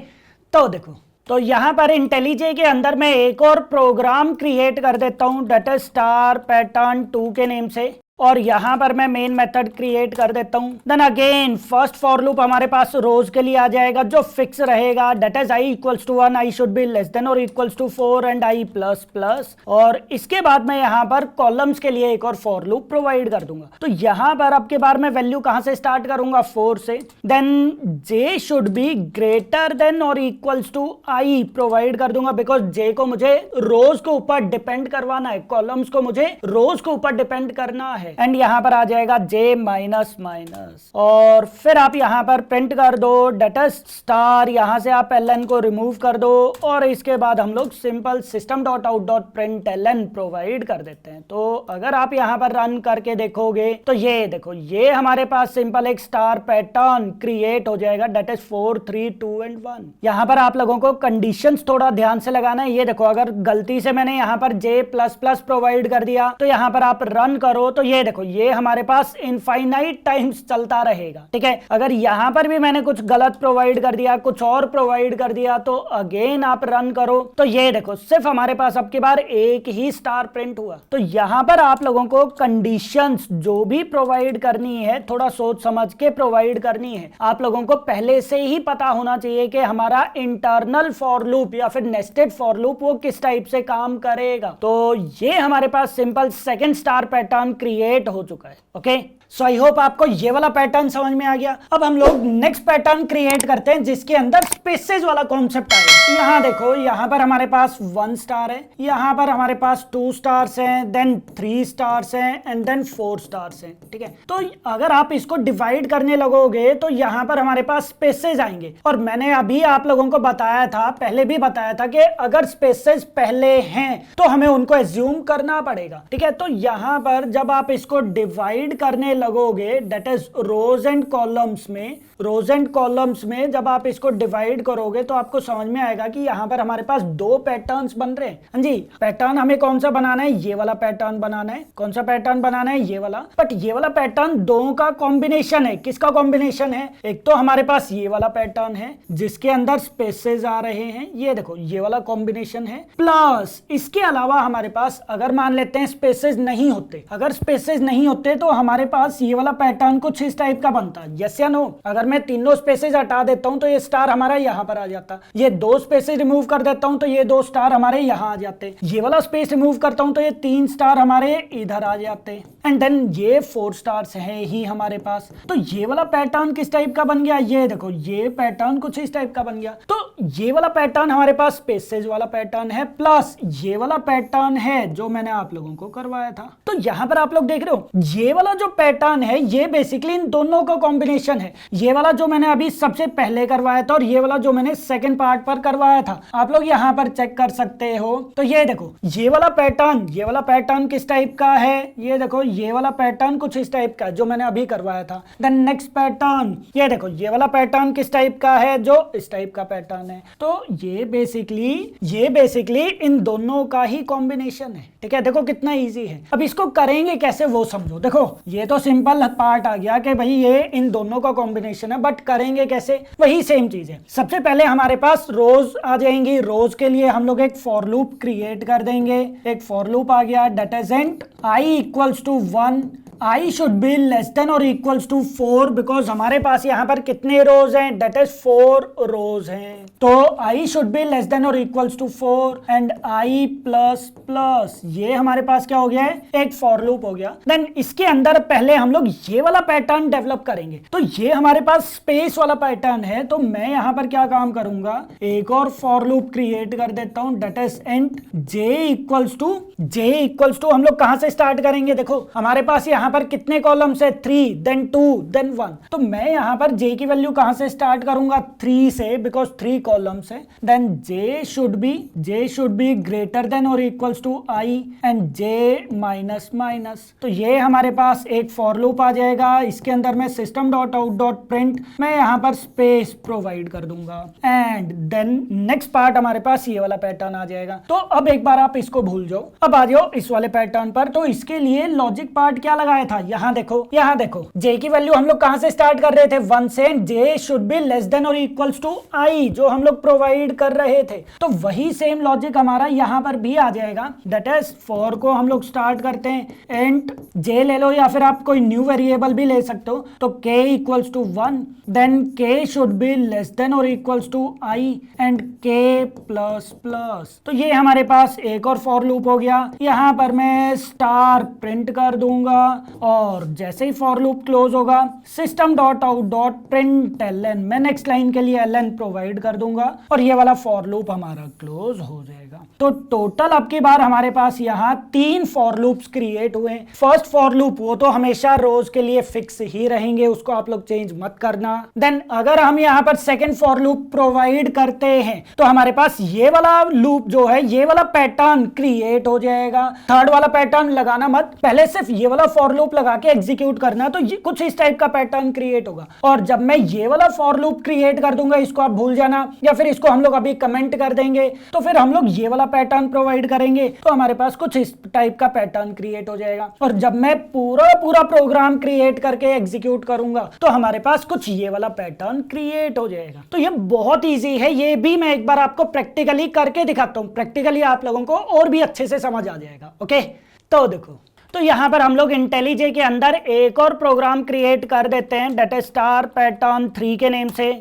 तो देखो, तो यहां पर इंटेलिजे के अंदर मैं एक और प्रोग्राम क्रिएट कर देता हूं, डेट स्टार पैटर्न 2 के नेम से, और यहां पर मैं मेन मेथड क्रिएट कर देता हूं। Then again first for loop हमारे पास रोज के लिए आ जाएगा, जो फिक्स रहेगा, that is I equals to 1, I should be less than और equals to 4 and I plus plus. और इसके बाद मैं यहां पर कॉलम्स के लिए एक और फॉर लूप प्रोवाइड कर दूंगा। तो यहां पर अब के बार मैं वैल्यू कहां से स्टार्ट करूंगा, 4 से। Then J should be greater than और इक्वल्स टू आई प्रोवाइड कर दूंगा, बिकॉज जे को मुझे रोज के ऊपर डिपेंड करवाना है, कॉलम्स को मुझे रोज के ऊपर डिपेंड करना है। एंड यहां पर आ जाएगा जे माइनस माइनस, और फिर आप यहां पर प्रिंट कर दो डेट स्टार, यहां से आप ln को रिमूव कर दो, और इसके बाद हम लोग simple system dot out dot print ln provide कर देते हैं। तो अगर आप यहां पर रन करके देखोगे तो ये देखो, ये हमारे पास सिंपल एक स्टार पैटर्न क्रिएट हो जाएगा, डेट इज 4 3 2 एंड 1। यहां पर आप लोगों को कंडीशंस थोड़ा ध्यान से लगाना है। ये देखो, अगर गलती से मैंने यहां पर जे प्लस प्लस प्रोवाइड कर दिया तो यहां पर आप रन करो तो ये देखो, ये हमारे पास इनफाइनाइट टाइम्स चलता रहेगा। ठीक है, अगर यहां पर भी मैंने कुछ गलत प्रोवाइड कर दिया, कुछ और प्रोवाइड कर दिया, तो अगेन आप रन करो तो ये देखो, सिर्फ हमारे पास अब की बार एक ही स्टार प्रिंट हुआ। तो यहां पर आप लोगों को कंडीशंस जो भी प्रोवाइड करनी है थोड़ा सोच समझ के प्रोवाइड करनी है। आप लोगों को पहले से ही पता होना चाहिए कि हमारा इंटरनल फॉर लूप या फिर नेस्टेड फॉर लूप वो किस टाइप से काम करेगा। तो ये हमारे पास simple second star pattern create हो चुका है। ओके, सो आई होप आपको ये वाला पैटर्न समझ में आ गया। अब हम लोग नेक्स्ट पैटर्न क्रिएट करते हैं जिसके अंदर स्पेसेस वाला कॉन्सेप्ट आएगा। यहाँ देखो, यहाँ पर हमारे पास 1 स्टार है, यहाँ पर हमारे पास 2 स्टार्स हैं, देन 3 स्टार्स हैं एंड देन 4 स्टार्स हैं। ठीक है, तो अगर आप इसको डिवाइड करने लगोगे तो यहाँ पर हमारे पास स्पेसेस आएंगे। और मैंने अभी आप लोगों को बताया था, पहले भी बताया था कि अगर स्पेसेस पहले हैं तो हमें उनको एज्यूम करना पड़ेगा। ठीक है, तो यहाँ पर जब आप इसको डिवाइड करने लगोगे, that is rows and columns में जब आप इसको डिवाइड करोगे तो आपको समझ में आएगा कि यहाँ पर हमारे पास 2 पैटर्न्स बन रहे हैं। हाँ जी, पैटर्न हमें कौन सा बनाना है, ये वाला पैटर्न बनाना है। कौन सा पैटर्न बनाना है, ये वाला। बट ये वाला पैटर्न दो का कॉम्बिनेशन है। किसका कॉम्बिनेशन है, एक तो हमारे पास ये वाला पैटर्न है जिसके अंदर स्पेसेस आ रहे हैं, ये देखो ये वाला कॉम्बिनेशन है, प्लस इसके अलावा हमारे पास अगर मान लेते हैं स्पेसेस नहीं होते, अगर स्पेसेस नहीं होते तो हमारे पास ये वाला पैटर्न कुछ इस टाइप का बनता। यस या नो? अगर मैं तीनों स्पेसेस हटा देता हूं तो ये स्टार हमारा यहां पर आ जाता, ये 2 स्पेसेस रिमूव कर देता हूं तो ये 2 स्टार हमारे यहां आ जाते, ये वाला स्पेस रिमूव करता हूं तो ये 3 स्टार हमारे इधर आ जाते, एंड देन ये 4 स्टार्स हैं ही हमारे पास। तो ये वाला पैटर्न किस टाइप का बन गया, ये देखो ये पैटर्न कुछ इस टाइप का बन गया। तो ये वाला पैटर्न हमारे पास स्पेसेस वाला पैटर्न है, प्लस ये वाला पैटर्न है जो मैंने आप लोगों को करवाया था। तो यहां पर आप लोग देख रहे हो, ये वाला जो पैटर्न है ये बेसिकली इन दोनों का कॉम्बिनेशन है। ये वाला जो मैंने अभी सबसे पहले करवाया था और ये वाला जो मैंने सेकंड पार्ट पर करवाया था, आप लोग यहां पर चेक कर सकते हो। तो ये देखो ये वाला पैटर्न किस टाइप का है, ये देखो ये वाला पैटर्न कुछ इस टाइप का जो मैंने अभी करवाया था। देन नेक्स्ट पैटर्न, ये देखो ये वाला पैटर्न किस टाइप का है, जो इस टाइप का पैटर्न है। तो ये बेसिकली इन दोनों का ही कॉम्बिनेशन है। ठीक है, देखो कितना इजी है। अब इसको करेंगे कैसे वो समझो। देखो ये तो सिंपल पार्ट आ गया कि भाई ये इन दोनों का कॉम्बिनेशन है, बट करेंगे कैसे, वही सेम चीज है। सबसे पहले हमारे पास रोज आ जाएंगी, रोज के लिए हम लोग एक फॉर लूप क्रिएट कर देंगे। एक फॉर लूप आ गया, that is and I equals to 1, I should be less than और इक्वल्स टू 4, बिकॉज हमारे पास यहाँ पर कितने रोज हैं, डेट इज 4 रोज हैं। तो I should be less than और equals to 4 and I plus plus, ये हमारे पास क्या हो गया है, एक फॉर लूप हो गया। देन इसके अंदर पहले हम लोग ये वाला पैटर्न डेवलप करेंगे। तो ये हमारे पास स्पेस वाला पैटर्न है, तो मैं यहाँ पर क्या काम करूंगा, एक और फॉर लूप क्रिएट कर देता हूँ, that is and J equals to हम लोग कहां से स्टार्ट करेंगे, देखो हमारे पास यहाँ पर कितने कॉलम्स है, 3, देन 2, देन 1। तो मैं यहाँ पर j की वैल्यू कहां से स्टार्ट करूंगा, 3 से, बिकॉज 3 कॉलम्स है। Then j should be greater than और equals to i and j minus minus. तो ये हमारे पास एक फॉर लूप आ जाएगा। इसके अंदर मैं system dot out dot print मैं यहाँ पर स्पेस प्रोवाइड कर दूंगा एंड देन नेक्स्ट पार्ट हमारे पास ये वाला पैटर्न आ जाएगा। तो अब एक बार आप इसको भूल जाओ, अब आ जाओ इस वाले पैटर्न पर। तो इसके लिए लॉजिक पार्ट क्या लगाया था, यहाँ देखो j की वैल्यू हम लोग कहां से स्टार्ट कर रहे थे, 1 से। j should be less than और इक्वल्स टू i जो हम लोग प्रोवाइड कर रहे थे। तो वही सेम लॉजिक हमारा यहाँ पर भी आ जाएगा। दैट इज फॉर को हम लोग स्टार्ट करते हैं इंट j ले लो या फिर आप कोई न्यू वेरिएबल भी ले सकते हो। तो k equals to 1, then k should be less than और equals to i and k plus plus. तो ये हमारे पास एक और फॉर लूप हो गया। यहाँ पर मैं स्टार प्रिंट कर दूंगा और जैसे ही फॉर लूप क्लोज होगा system dot out dot print ln मैं नेक्स्ट लाइन के लिए ln प्रोवाइड कर दूंगा और ये वाला फॉर लूप हमारा क्लोज हो जाएगा। तो टोटल अब की बार हमारे पास यहाँ 3 फॉर लूप्स क्रिएट हुए। फर्स्ट फॉर लूप वो तो हमेशा रोज के लिए फिक्स ही रहेंगे, उसको आप लोग चेंज मत करना। देन अगर हम यहाँ पर सेकंड फॉर लूप प्रोवाइड करते हैं तो हमारे पास ये वाला लूप जो है, ये वाला पैटर्न क्रिएट हो जाएगा। थर्ड वाला पैटर्न लगाना मत, पहले सिर्फ ये वाला फॉर लूप लगा के एग्जीक्यूट करना। तो ये कुछ इस टाइप का पैटर्न क्रिएट होगा। और जब मैं ये वाला फॉर लूप क्रिएट कर दूंगा, इसको आप भूल जाना, या फिर इसको हम लोग अभी कमेंट कर देंगे, तो फिर हम लोग ये वाला पैटर्न प्रोवाइड करेंगे तो हमारे पास कुछ इस टाइप का पैटर्न क्रिएट हो जाएगा। और जब मैं पूरा प्रोग्राम क्रिएट करके एग्जीक्यूट करूंगा तो हमारे पास कुछ ये वाला पैटर्न क्रिएट हो जाएगा। तो ये बहुत ईजी है, ये भी मैं एक बार आपको प्रैक्टिकली करके दिखाता हूं। प्रैक्टिकली आप लोगों को और भी अच्छे से समझ आ जाएगा। ओके, तो देखो, तो यहां पर हम लोग इंटेलिजे के अंदर एक और प्रोग्राम क्रिएट कर देते हैं, डेटा स्टार पैटर्न 3 के नेम से।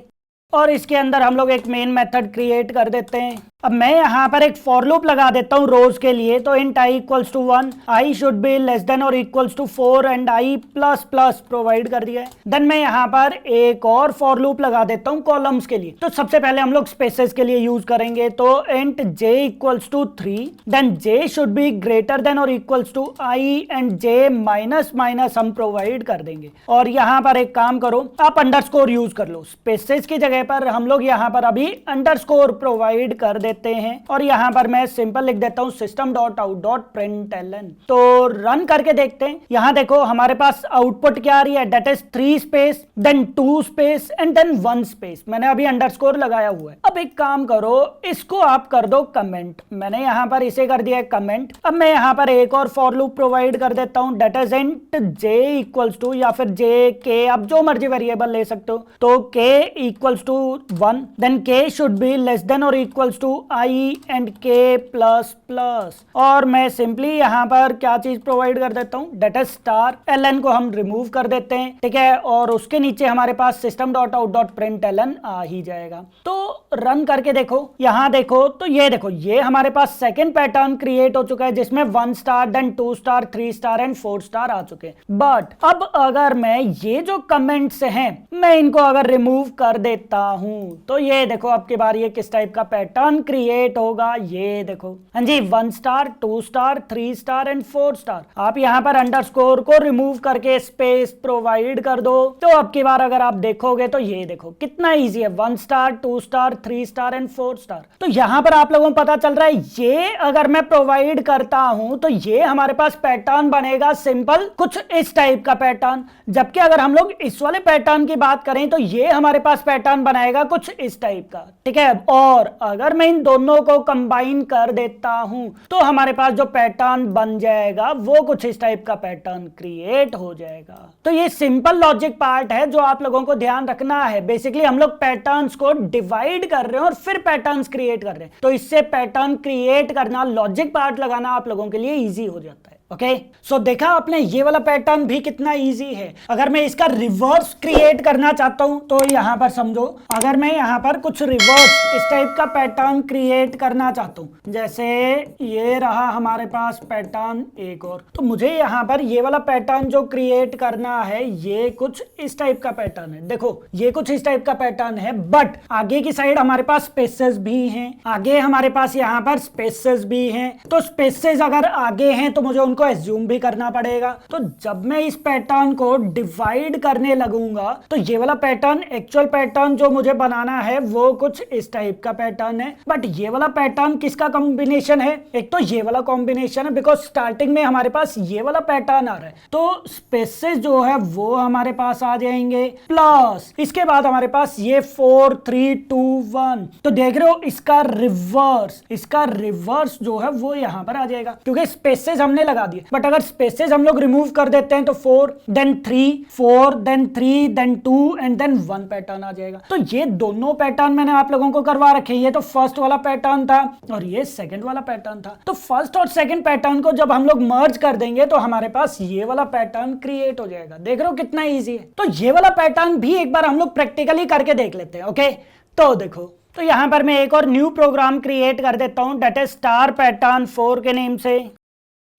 और इसके अंदर हम लोग एक मेन मेथड क्रिएट कर देते हैं। अब मैं यहाँ पर एक फॉर लूप लगा देता हूँ रोज के लिए। तो int i equals to 1, i should be less than और equals to 4 and i plus plus provide कर दिया है। देन मैं यहाँ पर एक और फॉर लूप लगा देता हूँ कॉलम्स के लिए। तो सबसे पहले हम लोग स्पेसेस के लिए यूज करेंगे। तो int j equals to 3, then j should be greater than और equals to i and j minus minus हम प्रोवाइड कर देंगे। और यहाँ पर एक काम करो, आप अंडरस्कोर यूज कर लो। स्पेसेस की जगह पर हम लोग यहाँ पर अभी अंडरस्कोर प्रोवाइड कर देते हैं। और यहाँ पर मैं सिंपल लिख देता हूँ system dot out dot print ln। तो रन करके देखते हैं। यहाँ देखो हमारे पास आउटपुट क्या आ रही है, that is 3 space, then 2 space and then 1 space. मैंने अभी अंडरस्कोर लगाया हुआ है। अब एक काम करो, इसको आप कर दो कमेंट। मैंने यहाँ पर इसे कर दिया है कमेंट। अब मैं यहाँ पर एक और फॉर लूप प्रोवाइड कर देता हूँ, that is int j equals to या फिर j k, आप जो मर्जी वेरिएबल ले सकते हो। तो k equals to 1, then k should be less than और equals to i and k plus plus. और मैं सिंपली यहाँ पर क्या चीज प्रोवाइड कर देता हूँ, डेटा स्टार ln को हम रिमूव कर देते हैं, ठीक है। और उसके नीचे हमारे पास system dot out dot print ln आ ही जाएगा। तो रन करके देखो, यहाँ देखो, तो ये देखो, ये हमारे पास सेकेंड पैटर्न क्रिएट हो चुका है जिसमें 1 star, then 2 star, 3 star and 4 star आ चुके हैं। बट अब अगर मैं ये जो कमेंट्स हैं मैं इनको अगर रिमूव कर देता हूं तो ये देखो अब की बार ये किस टाइप का पैटर्न क्रिएट होगा। ये देखो, हाँ जी, 1 star, 2 star, 3 star and 4 star. आप यहाँ पर अंडरस्कोर को रिमूव करके स्पेस प्रोवाइड कर दो। तो अब की बार अगर आप देखोगे तो ये देखो कितना इजी है, 1 star, 2 star, 3 star and 4 star. तो यहाँ पर आप लोगों को पता चल रहा है, ये अगर मैं प्रोवाइड करता हूं तो ये हमारे पास पैटर्न बनेगा सिंपल कुछ इस टाइप का पैटर्न। जबकि अगर हम लोग इस वाले पैटर्न की बात करें तो ये हमारे पास पैटर्न बनाएगा कुछ इस टाइप का, ठीक है। और अगर मैं इन दोनों को कंबाइन कर देता हूं तो हमारे पास जो पैटर्न बन जाएगा वो कुछ इस टाइप का पैटर्न क्रिएट हो जाएगा। तो ये सिंपल लॉजिक पार्ट है जो आप लोगों को ध्यान रखना है। बेसिकली हम लोग पैटर्न्स को डिवाइड कर रहे हैं और फिर पैटर्न्स क्रिएट कर रहे हैं। तो इससे पैटर्न क्रिएट करना, लॉजिक पार्ट लगाना आप लोगों के लिए इजी हो जाता है। ओके, सो देखा आपने ये वाला पैटर्न भी कितना इजी है। अगर मैं इसका रिवर्स क्रिएट करना चाहता हूं तो यहां पर समझो, अगर मैं यहां पर कुछ रिवर्स इस टाइप का पैटर्न क्रिएट करना चाहता हूं, जैसे ये रहा हमारे पास पैटर्न एक और, तो मुझे यहां पर ये वाला पैटर्न जो क्रिएट करना है ये कुछ इस टाइप का पैटर्न है। देखो ये कुछ इस टाइप का पैटर्न है, बट आगे की साइड हमारे पास स्पेसेस भी हैं, आगे हमारे पास यहाँ पर स्पेसेस भी हैं। तो स्पेसेस अगर आगे हैं तो मुझे उनको को एज्यूम भी करना पड़ेगा। तो जब मैं इस पैटर्न को डिवाइड करने लगूंगा तो ये वाला पैटर्न, एक्चुअल पैटर्न जो मुझे बनाना है वो कुछ इस टाइप का पैटर्न है, बट ये वाला पैटर्न किसका कॉम्बिनेशन है? एक तो ये वाला कॉम्बिनेशन है, बिकॉज स्टार्टिंग में हमारे पास ये वाला पैटर्न आ रहा है, तो स्पेसेस जो है वो हमारे पास आ जाएंगे, प्लस इसके बाद हमारे पास ये 4 3 2 1। तो देख रहे हो इसका रिवर्स जो है वो यहां पर आ जाएगा, क्योंकि स्पेसेस हमने लगा दिए। बट अगर स्पेसेस हम लोग रिमूव कर देते हैं तो 4 then 3 4 then 3 then 2 and then 1 pattern आ जाएगा। तो ये दोनों पैटर्न मैंने आप लोगों को करवा रखे। ये तो फर्स्ट वाला पैटर्न था और ये सेकंड वाला पैटर्न था। तो फर्स्ट और सेकंड पैटर्न को जब हम लोग मर्ज कर देंगे तो हमारे पास ये वाला पैटर्न क्रिएट हो जाएगा। देख रहे हो कितना इजी है। तो ये वाला पैटर्न भी एक बार हम लोग प्रैक्टिकली करके देख लेते हैं। ओके, तो देखो, तो यहां पर मैं एक और न्यू प्रोग्राम क्रिएट कर देता हूं, डेट इज स्टार पैटर्न 4 के नेम से,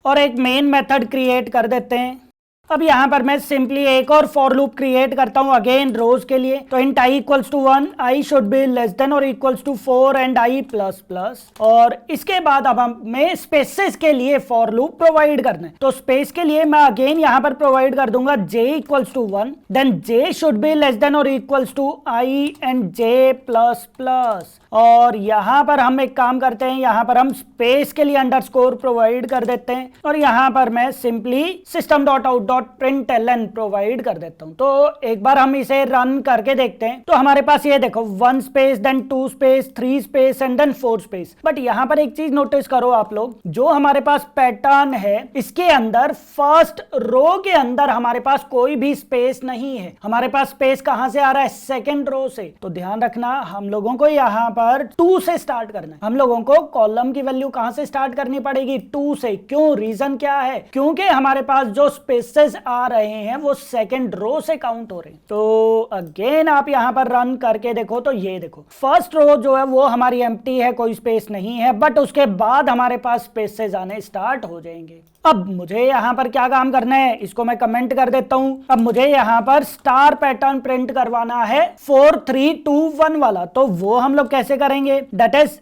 और एक मेन मेथड क्रिएट कर देते हैं। अब यहाँ पर मैं सिंपली एक और फॉर लूप क्रिएट करता हूँ अगेन रोज के लिए। तो int I equals to 1, I should be less than और equals to 4 and I plus plus. और इसके बाद अब हमें स्पेसेस के लिए फॉर लूप प्रोवाइड करना है। तो स्पेस के लिए मैं अगेन यहाँ पर प्रोवाइड कर दूंगा j equals to 1, then j should be less than और equals to I and j plus plus. और यहाँ पर हम एक काम करते हैं, यहाँ पर हम स्पेस के लिए अंडरस्कोर प्रोवाइड कर देते हैं और यहाँ पर मैं सिंपली system.out.println प्रोवाइड कर देता हूँ। तो एक बार हम इसे रन करके देखते हैं। तो हमारे पास ये देखो 1 space then 2 space 3 space and then 4 space. But यहाँ पर एक चीज नोटिस करो आप लोग, जो हमारे पास पैटर्न है इसके अंदर फर्स्ट रो के अंदर हमारे पास कोई भी स्पेस नहीं है। हमारे पास स्पेस कहां से आ रहा है? सेकंड रो से। तो ध्यान रखना, हम लोगों को यहाँ पर 2 से स्टार्ट करना है। हम लोगों को कॉलम की वैल्यू कहां से स्टार्ट करनी पड़ेगी? 2 से। क्यों? रीजन क्या है? क्योंकि हमारे पास जो स्पेसेस आ रहे हैं वो सेकंड रो से काउंट हो रहे हैं। तो अगेन आप यहां पर रन करके देखो तो ये देखो फर्स्ट रो जो है वो हमारी एम्प्टी है, कोई स्पेस नहीं है, बट उसके बाद हमारे पास स्पेसेस आने स्टार्ट हो जाएंगे। अब मुझे यहां पर क्या काम करना है, इसको मैं कमेंट कर देता हूं। अब मुझे यहां पर स्टार पैटर्न प्रिंट करवाना है 4 3 2 1 वाला। तो वो हम लोग कैसे करेंगे? That is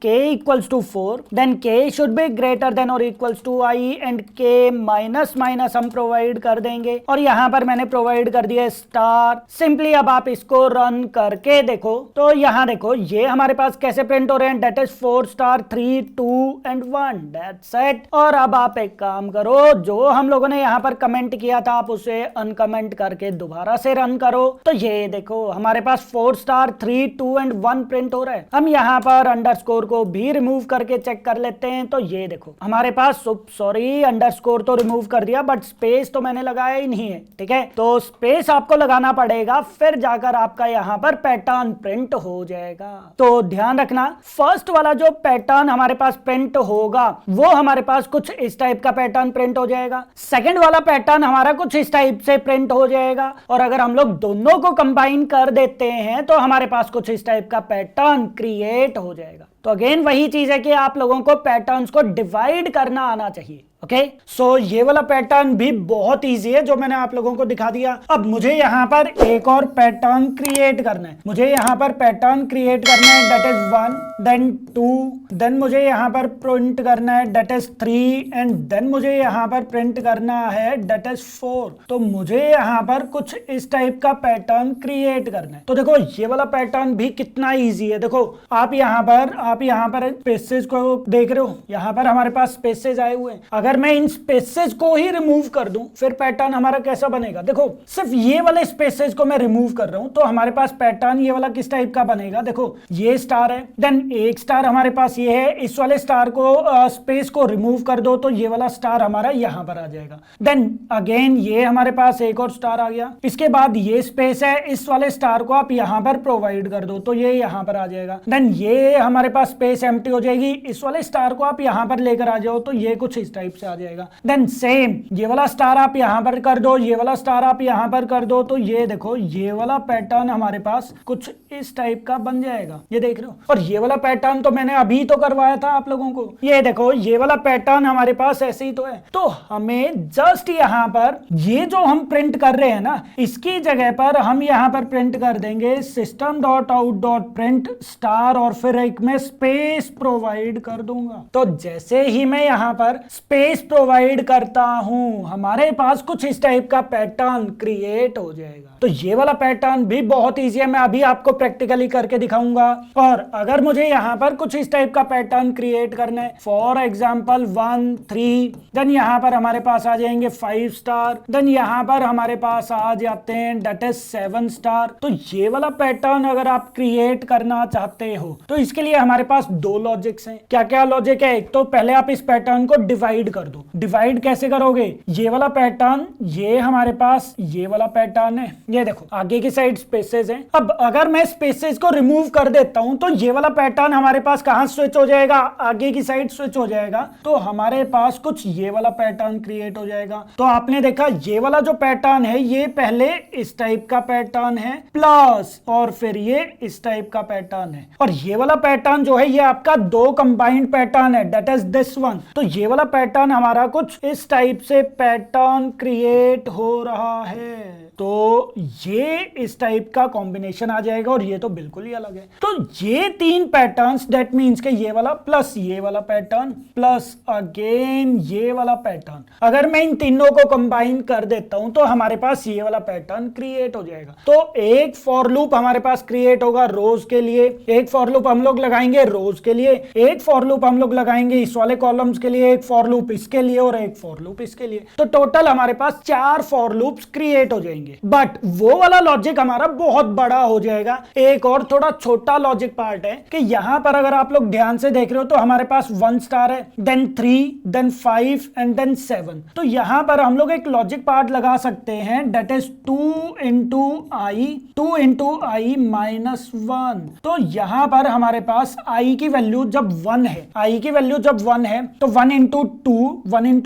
k equals to 4, then k should be greater than और equals to i and k minus minus हम प्रोवाइड कर देंगे। और यहां पर मैंने प्रोवाइड कर दिया स्टार। सिंपली अब आप इसको रन करके देखो तो यहां देखो ये हमारे पास कैसे प्रिंट हो रहे हैं, that is 4 star 3 2 and 1। That's it. और अब आप एक काम करो, जो हम लोगों ने यहां पर कमेंट किया था आप उसे अनकमेंट करके दोबारा से रन करो। तो ये देखो हमारे पास 4 स्टार 3 2 एंड 1 प्रिंट हो रहा है। हम यहां पर अंडरस्कोर को भी रिमूव करके चेक कर लेते हैं। तो ये देखो हमारे पास सॉरी अंडरस्कोर तो रिमूव कर दिया बट स्पेस तो मैंने लगाया ही नहीं है। ठीक है, तो स्पेस आपको लगाना पड़ेगा, फिर जाकर आपका यहां पर पैटर्न प्रिंट हो जाएगा। तो ध्यान रखना, फर्स्ट वाला जो पैटर्न हमारे पास प्रिंट होगा वो हमारे पास कुछ इस टाइप का पैटर्न प्रिंट हो जाएगा। सेकंड वाला पैटर्न हमारा कुछ इस टाइप से प्रिंट हो जाएगा। और अगर हम लोग दोनों को कंबाइन कर देते हैं तो हमारे पास कुछ इस टाइप का पैटर्न क्रिएट हो जाएगा। तो अगेन वही चीज है कि आप लोगों को पैटर्न्स को डिवाइड करना आना चाहिए। ओके, सो ये वाला पैटर्न भी बहुत इजी है जो मैंने आप लोगों को दिखा दिया। अब मुझे यहाँ पर एक और पैटर्न क्रिएट करना है। मुझे यहाँ पर पैटर्न क्रिएट करना है, दैट इज 1 देन 2, देन मुझे यहाँ पर प्रिंट करना है दैट इज 3 एंड देन मुझे यहाँ पर प्रिंट करना है दैट इज 4। तो मुझे यहाँ पर कुछ इस टाइप का पैटर्न क्रिएट करना है। तो देखो ये वाला पैटर्न भी कितना ईजी है। देखो आप यहाँ पर स्पेसेस को देख रहे हो, यहाँ पर हमारे पास स्पेसेस आए हुए हैं। अगर मैं इन स्पेसेस को ही रिमूव कर दूं फिर पैटर्न हमारा कैसा बनेगा? देखो सिर्फ ये वाले स्पेसेस को मैं रिमूव कर रहा हूं तो हमारे पास पैटर्न ये वाला किस टाइप का बनेगा? देखो ये स्टार है, देन एक स्टार हमारे पास ये है, इस वाले स्टार को स्पेस को रिमूव कर दो तो ये वाला स्टार हमारा यहां पर आ जाएगा। देन अगेन ये हमारे पास एक और स्टार आ गया। इसके बाद ये स्पेस है, इस वाले स्टार को आप यहां पर प्रोवाइड कर दो तो ये यहां पर आ जाएगा। देन ये हमारे पास स्पेस एम्प्टी हो जाएगी, इस वाले स्टार को आप यहां पर लेकर आ जाओ तो ये कुछ इस टाइप से से आ जाएगा। देन सेम ये वाला स्टार आप यहां पर कर दो, ये वाला स्टार आप यहां पर कर दो, तो ये देखो ये वाला पैटर्न हमारे पास कुछ इस टाइप का बन जाएगा, ये देख रहे हो। और ये वाला पैटर्न तो मैंने अभी तो करवाया था आप लोगों को, ये देखो ये वाला पैटर्न हमारे पास ऐसे ही तो है। तो हमें जस्ट यहां पर ये जो हम प्रिंट कर रहे हैं ना, इसकी जगह पर हम यहां पर प्रिंट कर देंगे system dot out dot print star, और फिर एक मैं स्पेस प्रोवाइड कर दूंगा। तो जैसे ही मैं यहां पर स्पेस प्रोवाइड करता हूं, हमारे पास कुछ इस टाइप का पैटर्न क्रिएट हो जाएगा। तो ये वाला पैटर्न भी बहुत ईजी है, मैं अभी आपको प्रैक्टिकली करके दिखाऊंगा। और अगर मुझे यहां पर कुछ इस टाइप का पैटर्न क्रिएट करना है, फॉर एग्जांपल 1 3, देन यहां पर हमारे पास आ जाएंगे 5 स्टार, देन यहां पर हमारे पास आ जाते हैं दैट इज 7 स्टार। तो ये वाला पैटर्न अगर आप क्रिएट करना चाहते हो तो इसके लिए हमारे पास दो लॉजिक्स हैं। क्या क्या लॉजिक है? एक तो पहले आप इस पैटर्न को डिवाइड कर दो। डिवाइड कैसे करोगे? ये वाला पैटर्न, ये हमारे पास ये वाला पैटर्न है, ये देखो आगे की साइड स्पेसेस हैं। अब अगर मैं स्पेसेस को रिमूव कर देता हूं तो ये वाला पैटर्न हमारे पास कहां स्विच हो जाएगा? आगे की साइड स्विच हो जाएगा। तो हमारे पास कुछ ये वाला पैटर्न क्रिएट हो जाएगा। तो आपने देखा ये वाला जो पैटर्न है ये पहले इस टाइप का पैटर्न है प्लस, और फिर ये इस टाइप का पैटर्न है, और ये वाला पैटर्न जो है ये आपका दो कंबाइंड पैटर्न है, दैट इज दिस वन। तो ये वाला पैटर्न हमारा कुछ इस टाइप से पैटर्न क्रिएट हो रहा है। तो ये इस टाइप का कॉम्बिनेशन आ जाएगा, और ये तो बिल्कुल ही अलग है। तो ये तीन पैटर्न्स, दैट मींस के ये वाला प्लस ये वाला पैटर्न प्लस अगेन ये वाला पैटर्न, अगर मैं इन तीनों को कंबाइन कर देता हूं तो हमारे पास ये वाला पैटर्न क्रिएट हो जाएगा। तो एक फॉर लूप हमारे पास क्रिएट होगा रोज के लिए, एक फॉर लूप हम लोग लगाएंगे रोज के लिए, एक फॉर लूप हम लोग लगाएंगे इस वाले कॉलम्स के लिए, एक फॉर लूप इसके लिए, और एक फॉर लूप इसके लिए। तो टोटल हमारे पास 4 फॉर लूप्स क्रिएट हो जाएंगे। बट वो वाला लॉजिक हमारा बहुत बड़ा हो जाएगा। एक और थोड़ा छोटा लॉजिक पार्ट है कि यहां पर अगर आप लोग ध्यान से देख रहे हो तो हमारे पास 1 स्टार है, देन 3, देन 5 एंड देन 7। तो यहां पर हम लोग एक लॉजिक पार्ट लगा सकते हैं, that is 2 into I minus 1। तो यहां पर हमारे पास आई की वैल्यू जब 1 है, आई की वैल्यू जब 1 है तो 1 इंटू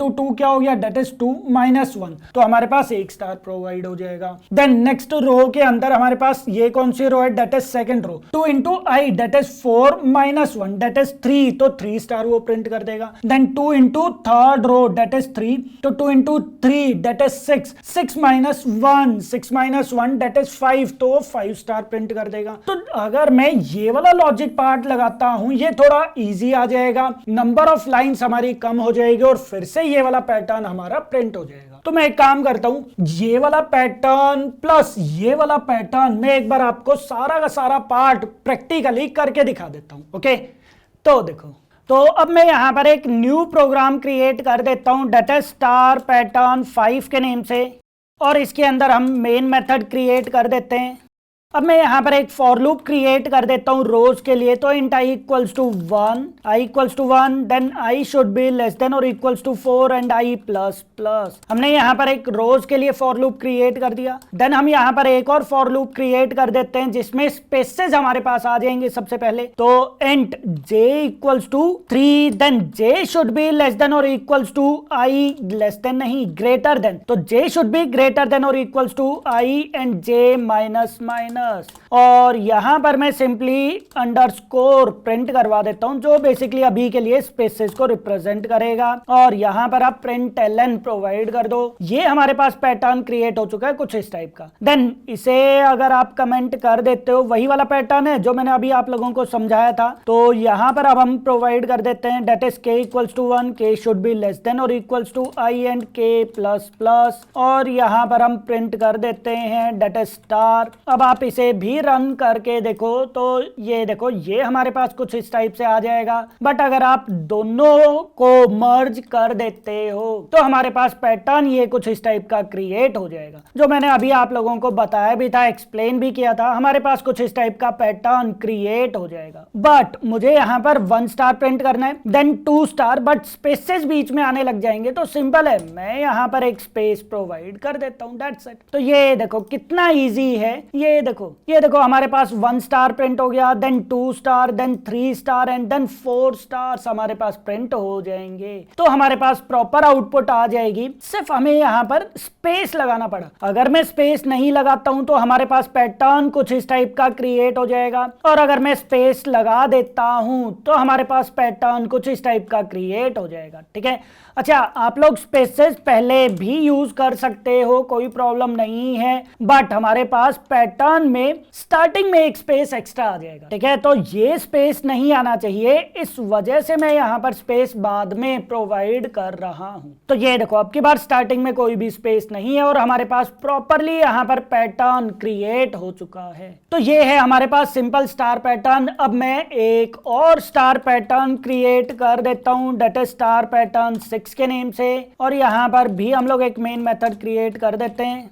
टू क्या हो गया? That is 2 minus 1। तो हमारे पास 1 स्टार प्रोवाइड हो जाएगा। देन नेक्स्ट रो के अंदर हमारे पास ये कौन सी रो है? That is second row. 2 into I that is 4 minus 1 that is 3, तो 3 स्टार वो प्रिंट कर देगा। Then 2 into third row that is 3, तो 2 into 3 that is 6, 6 minus 1 that is 5, तो 5 स्टार प्रिंट कर देगा। तो अगर मैं ये वाला लॉजिक पार्ट लगाता हूं ये थोड़ा इजी आ जाएगा, नंबर ऑफ लाइंस हमारी कम हो जाएगी, और फिर से ये वाला पैटर्न हमारा प्रिंट हो जाएगा। तो मैं एक काम करता हूं, ये वाला पैटर्न प्लस ये वाला पैटर्न मैं एक बार आपको सारा का सारा पार्ट प्रैक्टिकली करके दिखा देता हूं। ओके, तो देखो, तो अब मैं यहां पर एक न्यू प्रोग्राम क्रिएट कर देता हूं, दैट इज स्टार पैटर्न 5 के नेम से, और इसके अंदर हम मेन मेथड क्रिएट कर देते हैं। अब मैं यहाँ पर एक फॉर लूप क्रिएट कर देता हूँ रोज के लिए। तो int I equals to 1, then I should be less than और equals to 4 and I plus plus. हमने यहाँ पर एक रोज के लिए फॉर लूप क्रिएट कर दिया। देन हम यहाँ पर एक और फॉर लूप क्रिएट कर देते हैं जिसमें स्पेसेस हमारे पास आ जाएंगे सबसे पहले। तो int J equals to 3, then J should be less than और equals to I, less than नहीं ग्रेटर देन, तो J should be greater than और equals to I and J minus minus. और यहां पर मैं सिंपली अंडरस्कोर प्रिंट करवा देता हूं जो बेसिकली अभी के लिए स्पेसेस को रिप्रेजेंट करेगा, और यहां पर आप प्रिंट एलन प्रोवाइड कर दो। ये हमारे पास पैटर्न क्रिएट हो चुका है कुछ इस टाइप का। देन इसे अगर आप कमेंट कर देते हो, वही वाला पैटर्न है जो मैंने अभी आप लोगों को समझाया था। तो यहां पर अब हम प्रोवाइड कर देते हैं दैट इज के इक्वल्स टू 1, के शुड बी लेस देन और इक्वल्स टू आई एंड के प्लस प्लस, और यहां पर हम प्रिंट कर देते हैं दैट इज स्टार। अब आप इसे भी रन करके देखो तो ये देखो ये हमारे पास कुछ इस टाइप से आ जाएगा। बट अगर आप दोनों को मर्ज कर देते हो तो हमारे पास पैटर्न ये कुछ इस टाइप का क्रिएट हो जाएगा, जो मैंने अभी आप लोगों को बताया भी था, एक्सप्लेन भी किया था। हमारे पास कुछ इस टाइप का पैटर्न क्रिएट हो जाएगा। बट मुझे यहाँ पर 1 स्टार प्रिंट करना है, देन 2 स्टार, बट स्पेसेस बीच में आने लग जाएंगे। तो सिंपल है, मैं यहाँ पर एक स्पेस प्रोवाइड कर देता हूँ, दैट्स इट। तो ये देखो कितना ईजी है, ये देखो देखो, ये देखो हमारे पास 1 स्टार प्रिंट हो गया, then 2 star, then 3 star and then 4 stars हमारे पास प्रिंट हो जाएंगे। तो हमारे पास प्रॉपर आउटपुट आ जाएगी। सिर्फ हमें यहाँ पर स्पेस लगाना पड़ा। अगर मैं स्पेस नहीं लगाता हूं तो हमारे पास पैटर्न कुछ इस टाइप का क्रिएट हो जाएगा, और अगर मैं स्पेस लगा देता हूं तो हमारे पास पैटर्न कुछ इस टाइप का क्रिएट हो जाएगा। ठीक है, अच्छा, आप लोग स्पेसेस पहले भी यूज कर सकते हो, कोई प्रॉब्लम नहीं है, बट हमारे पास पैटर्न में स्टार्टिंग में एक स्पेस एक्स्ट्रा आ जाएगा। ठीक है, तो ये स्पेस नहीं आना चाहिए, इस वजह से मैं यहाँ पर स्पेस बाद में प्रोवाइड कर रहा हूं। तो ये देखो, अब की बार स्टार्टिंग में कोई भी स्पेस नहीं है और हमारे पास प्रॉपरली यहाँ पर पैटर्न क्रिएट हो चुका है। तो ये है हमारे पास सिंपल स्टार पैटर्न। अब मैं एक और स्टार पैटर्न क्रिएट कर देता हूं, डेट इज स्टार पैटर्न 6 के नेम से, और यहां पर भी हम लोग एक मेन मेथड क्रिएट कर देते हैं।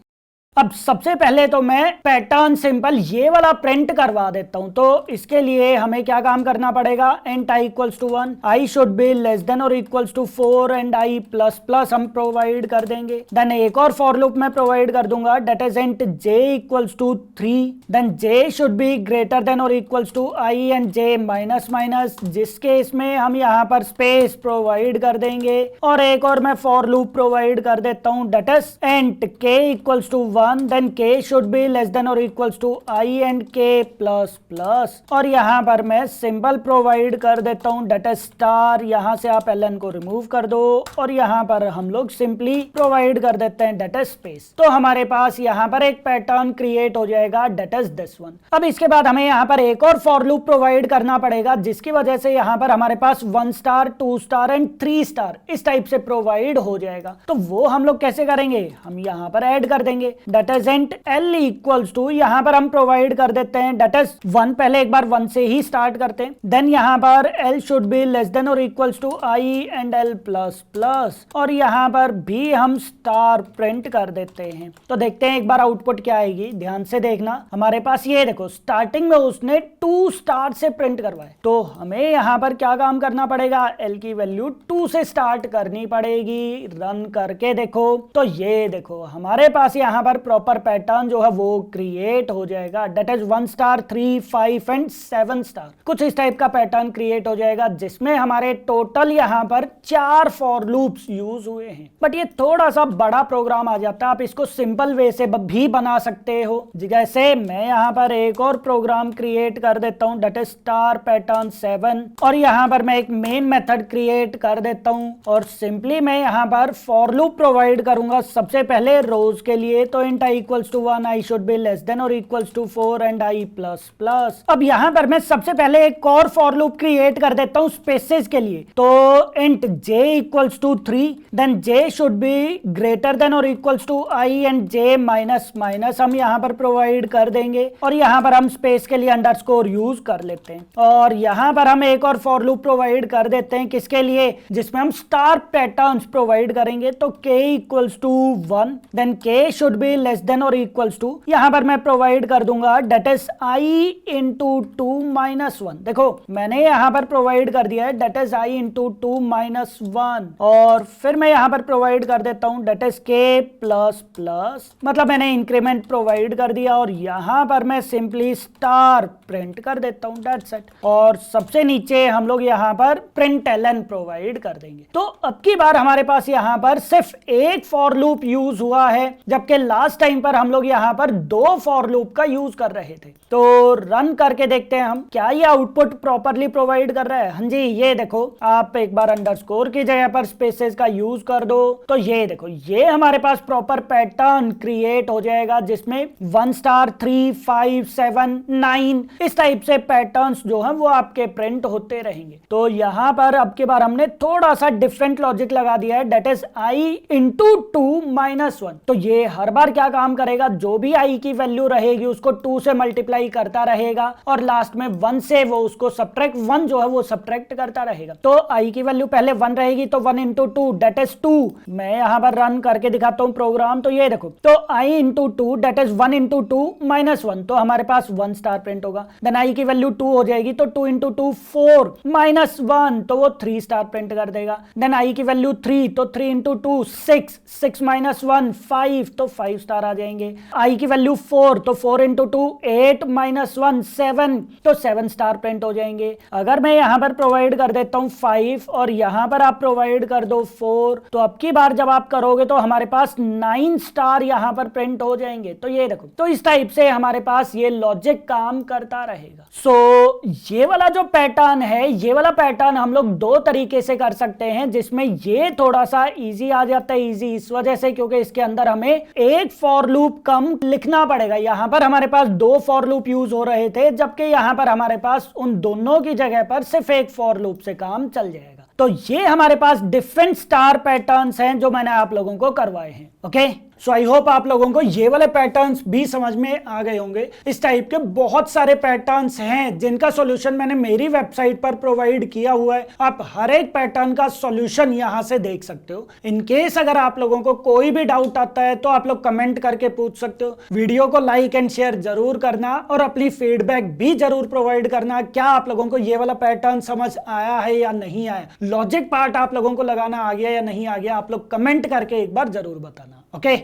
अब सबसे पहले तो मैं पैटर्न सिंपल ये वाला प्रिंट करवा देता हूं। तो इसके लिए हमें क्या काम करना पड़ेगा, and I equals to 1, I should be less than और equals to 4 and I plus plus हम प्रोवाइड कर देंगे। देन एक और फॉर लूप मैं प्रोवाइड कर दूंगा, that is and J equals to 3, then J should be greater than और equals to I and J minus minus, जिस केस में हम यहाँ पर स्पेस प्रोवाइड कर देंगे। और एक और मैं फॉर लूप प्रोवाइड कर देता हूँ, डेट इज एंड के equals to 1, then k should be less than or equals to I and k plus plus, और यहां पर मैं सिंबल प्रोवाइड कर देता हूं, डेट इज स्टार। यहां से आप ln को रिमूव कर दो और यहां पर हम लोग सिंपली प्रोवाइड कर देते हैं, डेट इज स्पेस। तो हमारे पास यहां पर एक पैटर्न क्रिएट हो जाएगा, डेट इज दिस वन। अब इसके बाद हमें यहां पर एक और फॉर लूप प्रोवाइड करना पड़ेगा, जिसकी वजह से यहां पर हमारे पास 1 स्टार, 2 स्टार एंड 3 स्टार इस टाइप से प्रोवाइड हो जाएगा। तो वो हम लोग कैसे करेंगे, हम यहां पर ऐड कर देंगे, that is L equals to, यहां पर हम प्रोवाइड कर देते हैं, डेट इज 1। पहले एक बार 1 से ही स्टार्ट करते हैं। देन यहां पर L should be less than और equals to I and L plus plus, और यहां पर भी हम स्टार प्रिंट कर देते हैं। तो देखते हैं एक बार आउटपुट क्या आएगी, ध्यान से देखना। हमारे पास ये देखो, स्टार्टिंग में उसने 2 स्टार से प्रिंट करवाए, तो हमें यहां पर क्या काम करना पड़ेगा, L की वैल्यू 2 से स्टार्ट करनी पड़ेगी। रन करके देखो तो ये देखो हमारे पास यहां पर प्रॉपर पैटर्न जो है वो क्रिएट हो जाएगा, that is 1 star, 3, 5 and 7 star. कुछ इस टाइप का पैटर्न क्रिएट हो जाएगा, जिसमें हमारे टोटल यहाँ पर 4 फॉर लूप्स यूज हुए हैं। बट ये थोड़ा सा बड़ा प्रोग्राम आ जाता है, आप इसको सिंपल वे से भी बना सकते हो। जैसे मैं यहाँ पर एक और प्रोग्राम क्रिएट कर देता हूँ, डेट इज स्टार पैटर्न 7, और यहाँ पर मैं एक मेन मेथड क्रिएट कर देता हूँ और सिंपली मैं यहाँ पर फॉर लूप प्रोवाइड करूंगा सबसे पहले रोज के लिए। तो int I equals to 1, I should be less than और equals to 4 and I plus plus. अब यहाँ पर मैं सबसे पहले एक और फॉर लूप क्रिएट कर देता हूँ स्पेसेस के लिए। तो int J equals to 3, then J should be greater than और equals to I and J minus minus हम यहाँ पर प्रोवाइड कर देंगे, और यहाँ पर हम स्पेस के लिए अंडरस्कोर यूज कर लेते हैं। और यहाँ पर हम एक और फॉर लूप प्रोवाइड कर देते हैं, किसके लिए, जिसमें हम स्टार पैटर्न्स प्रोवाइड करेंगे। तो k equals to 1, then k should be less than और इक्वल्स टू, यहां पर मैं प्रोवाइड कर दूंगा, that is i into 2 minus 1। देखो मैंने यहां पर प्रोवाइड कर दिया है, that is i into 2 minus 1, और फिर मैं यहां पर प्रोवाइड कर देता हूं, that is k plus plus, मतलब मैंने इंक्रीमेंट प्रोवाइड कर दिया, और यहां पर मैं सिंपली स्टार प्रिंट कर देता हूं, दैट्स इट। और सबसे नीचे हम लोग यहां पर प्रिंट ln प्रोवाइड कर देंगे। तो अब की बार हमारे पास यहां पर सिर्फ एक फॉर लूप यूज हुआ है, जबकि लास्ट टाइम पर हम लोग यहाँ पर 2 फॉर लूप का यूज कर रहे थे। तो रन करके देखते हैं हम क्या ये आउटपुट प्रॉपरली प्रोवाइड कर रहा है। हाँ जी, ये देखो, आप एक बार अंडरस्कोर की जगह पर स्पेसेस का यूज कर दो, तो ये देखो ये हमारे पास प्रॉपर पैटर्न क्रिएट हो जाएगा, जिसमें 1 स्टार, 3, 5, 7, 9 इस टाइप से पैटर्न्स जो है वो आपके प्रिंट होते रहेंगे। तो यहाँ पर अब की बार हमने थोड़ा सा डिफरेंट लॉजिक लगा दिया है, that is I into 2 minus 1। तो ये हर बार क्या काम करेगा, जो भी i की वैल्यू रहेगी उसको 2 से मल्टीप्लाई करता रहेगा, और लास्ट में 1 से वो उसको सब्ट्रैक्ट 1 जो है वो सब्ट्रैक्ट करता रहेगा। तो i की वैल्यू पहले 1 रहेगी, तो 1 इंटू 2 डेट इज 2। मैं यहाँ पर रन करके दिखाता हूँ प्रोग्राम, तो ये देखो, तो i into 2 that is 1 into 2 minus 1, तो हमारे पास 1 स्टार प्रिंट होगा। देन i की वैल्यू 2 हो जाएगी, तो 2 इंटू 2 4 माइनस 1, तो वो 3 स्टार प्रिंट कर देगा। देन i की वैल्यू 3, तो 3 इंटू 2 6 माइनस 1 5, तो 5 स्टार आ जाएंगे। आई की वैल्यू 4, तो 4 इंटू 2 8 माइनस 1 7, तो 7 स्टार प्रिंट हो जाएंगे। अगर मैं यहाँ पर प्रोवाइड कर देता हूँ 5 और यहाँ पर आप प्रोवाइड कर दो 4, तो अब की बार जब आप करोगे तो हमारे पास 9 स्टार यहाँ पर प्रिंट हो जाएंगे। तो ये देखो, तो इस टाइप से हमारे पास ये लॉजिक काम करता रहेगा। सो ये वाला जो पैटर्न है, ये वाला पैटर्न हम लोग दो तरीके से कर सकते हैं, जिसमें ये थोड़ा सा इजी आ जाता है। इजी इस वजह से क्योंकि इसके अंदर हमें एक फॉर लूप कम लिखना पड़ेगा। यहां पर हमारे पास दो फॉर लूप यूज हो रहे थे, जबकि यहां पर हमारे पास उन दोनों की जगह पर सिर्फ एक फॉर लूप से काम चल जाएगा। तो ये हमारे पास डिफरेंट स्टार पैटर्न्स हैं जो मैंने आप लोगों को करवाए हैं। ओके, सो आई होप आप लोगों को ये वाले पैटर्न्स भी समझ में आ गए होंगे। इस टाइप के बहुत सारे पैटर्न्स हैं जिनका सॉल्यूशन मैंने मेरी वेबसाइट पर प्रोवाइड किया हुआ है। आप हर एक पैटर्न का सॉल्यूशन यहां से देख सकते हो। इन केस अगर आप लोगों को कोई भी डाउट आता है तो आप लोग कमेंट करके पूछ सकते हो। वीडियो को लाइक एंड शेयर जरूर करना और अपनी फीडबैक भी जरूर प्रोवाइड करना। क्या आप लोगों को ये वाला पैटर्न समझ आया है या नहीं आया, लॉजिक पार्ट आप लोगों को लगाना आ गया या नहीं आ गया, आप लोग कमेंट करके एक बार जरूर बताना। Okay,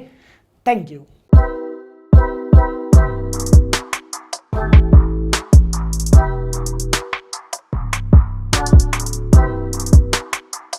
thank you.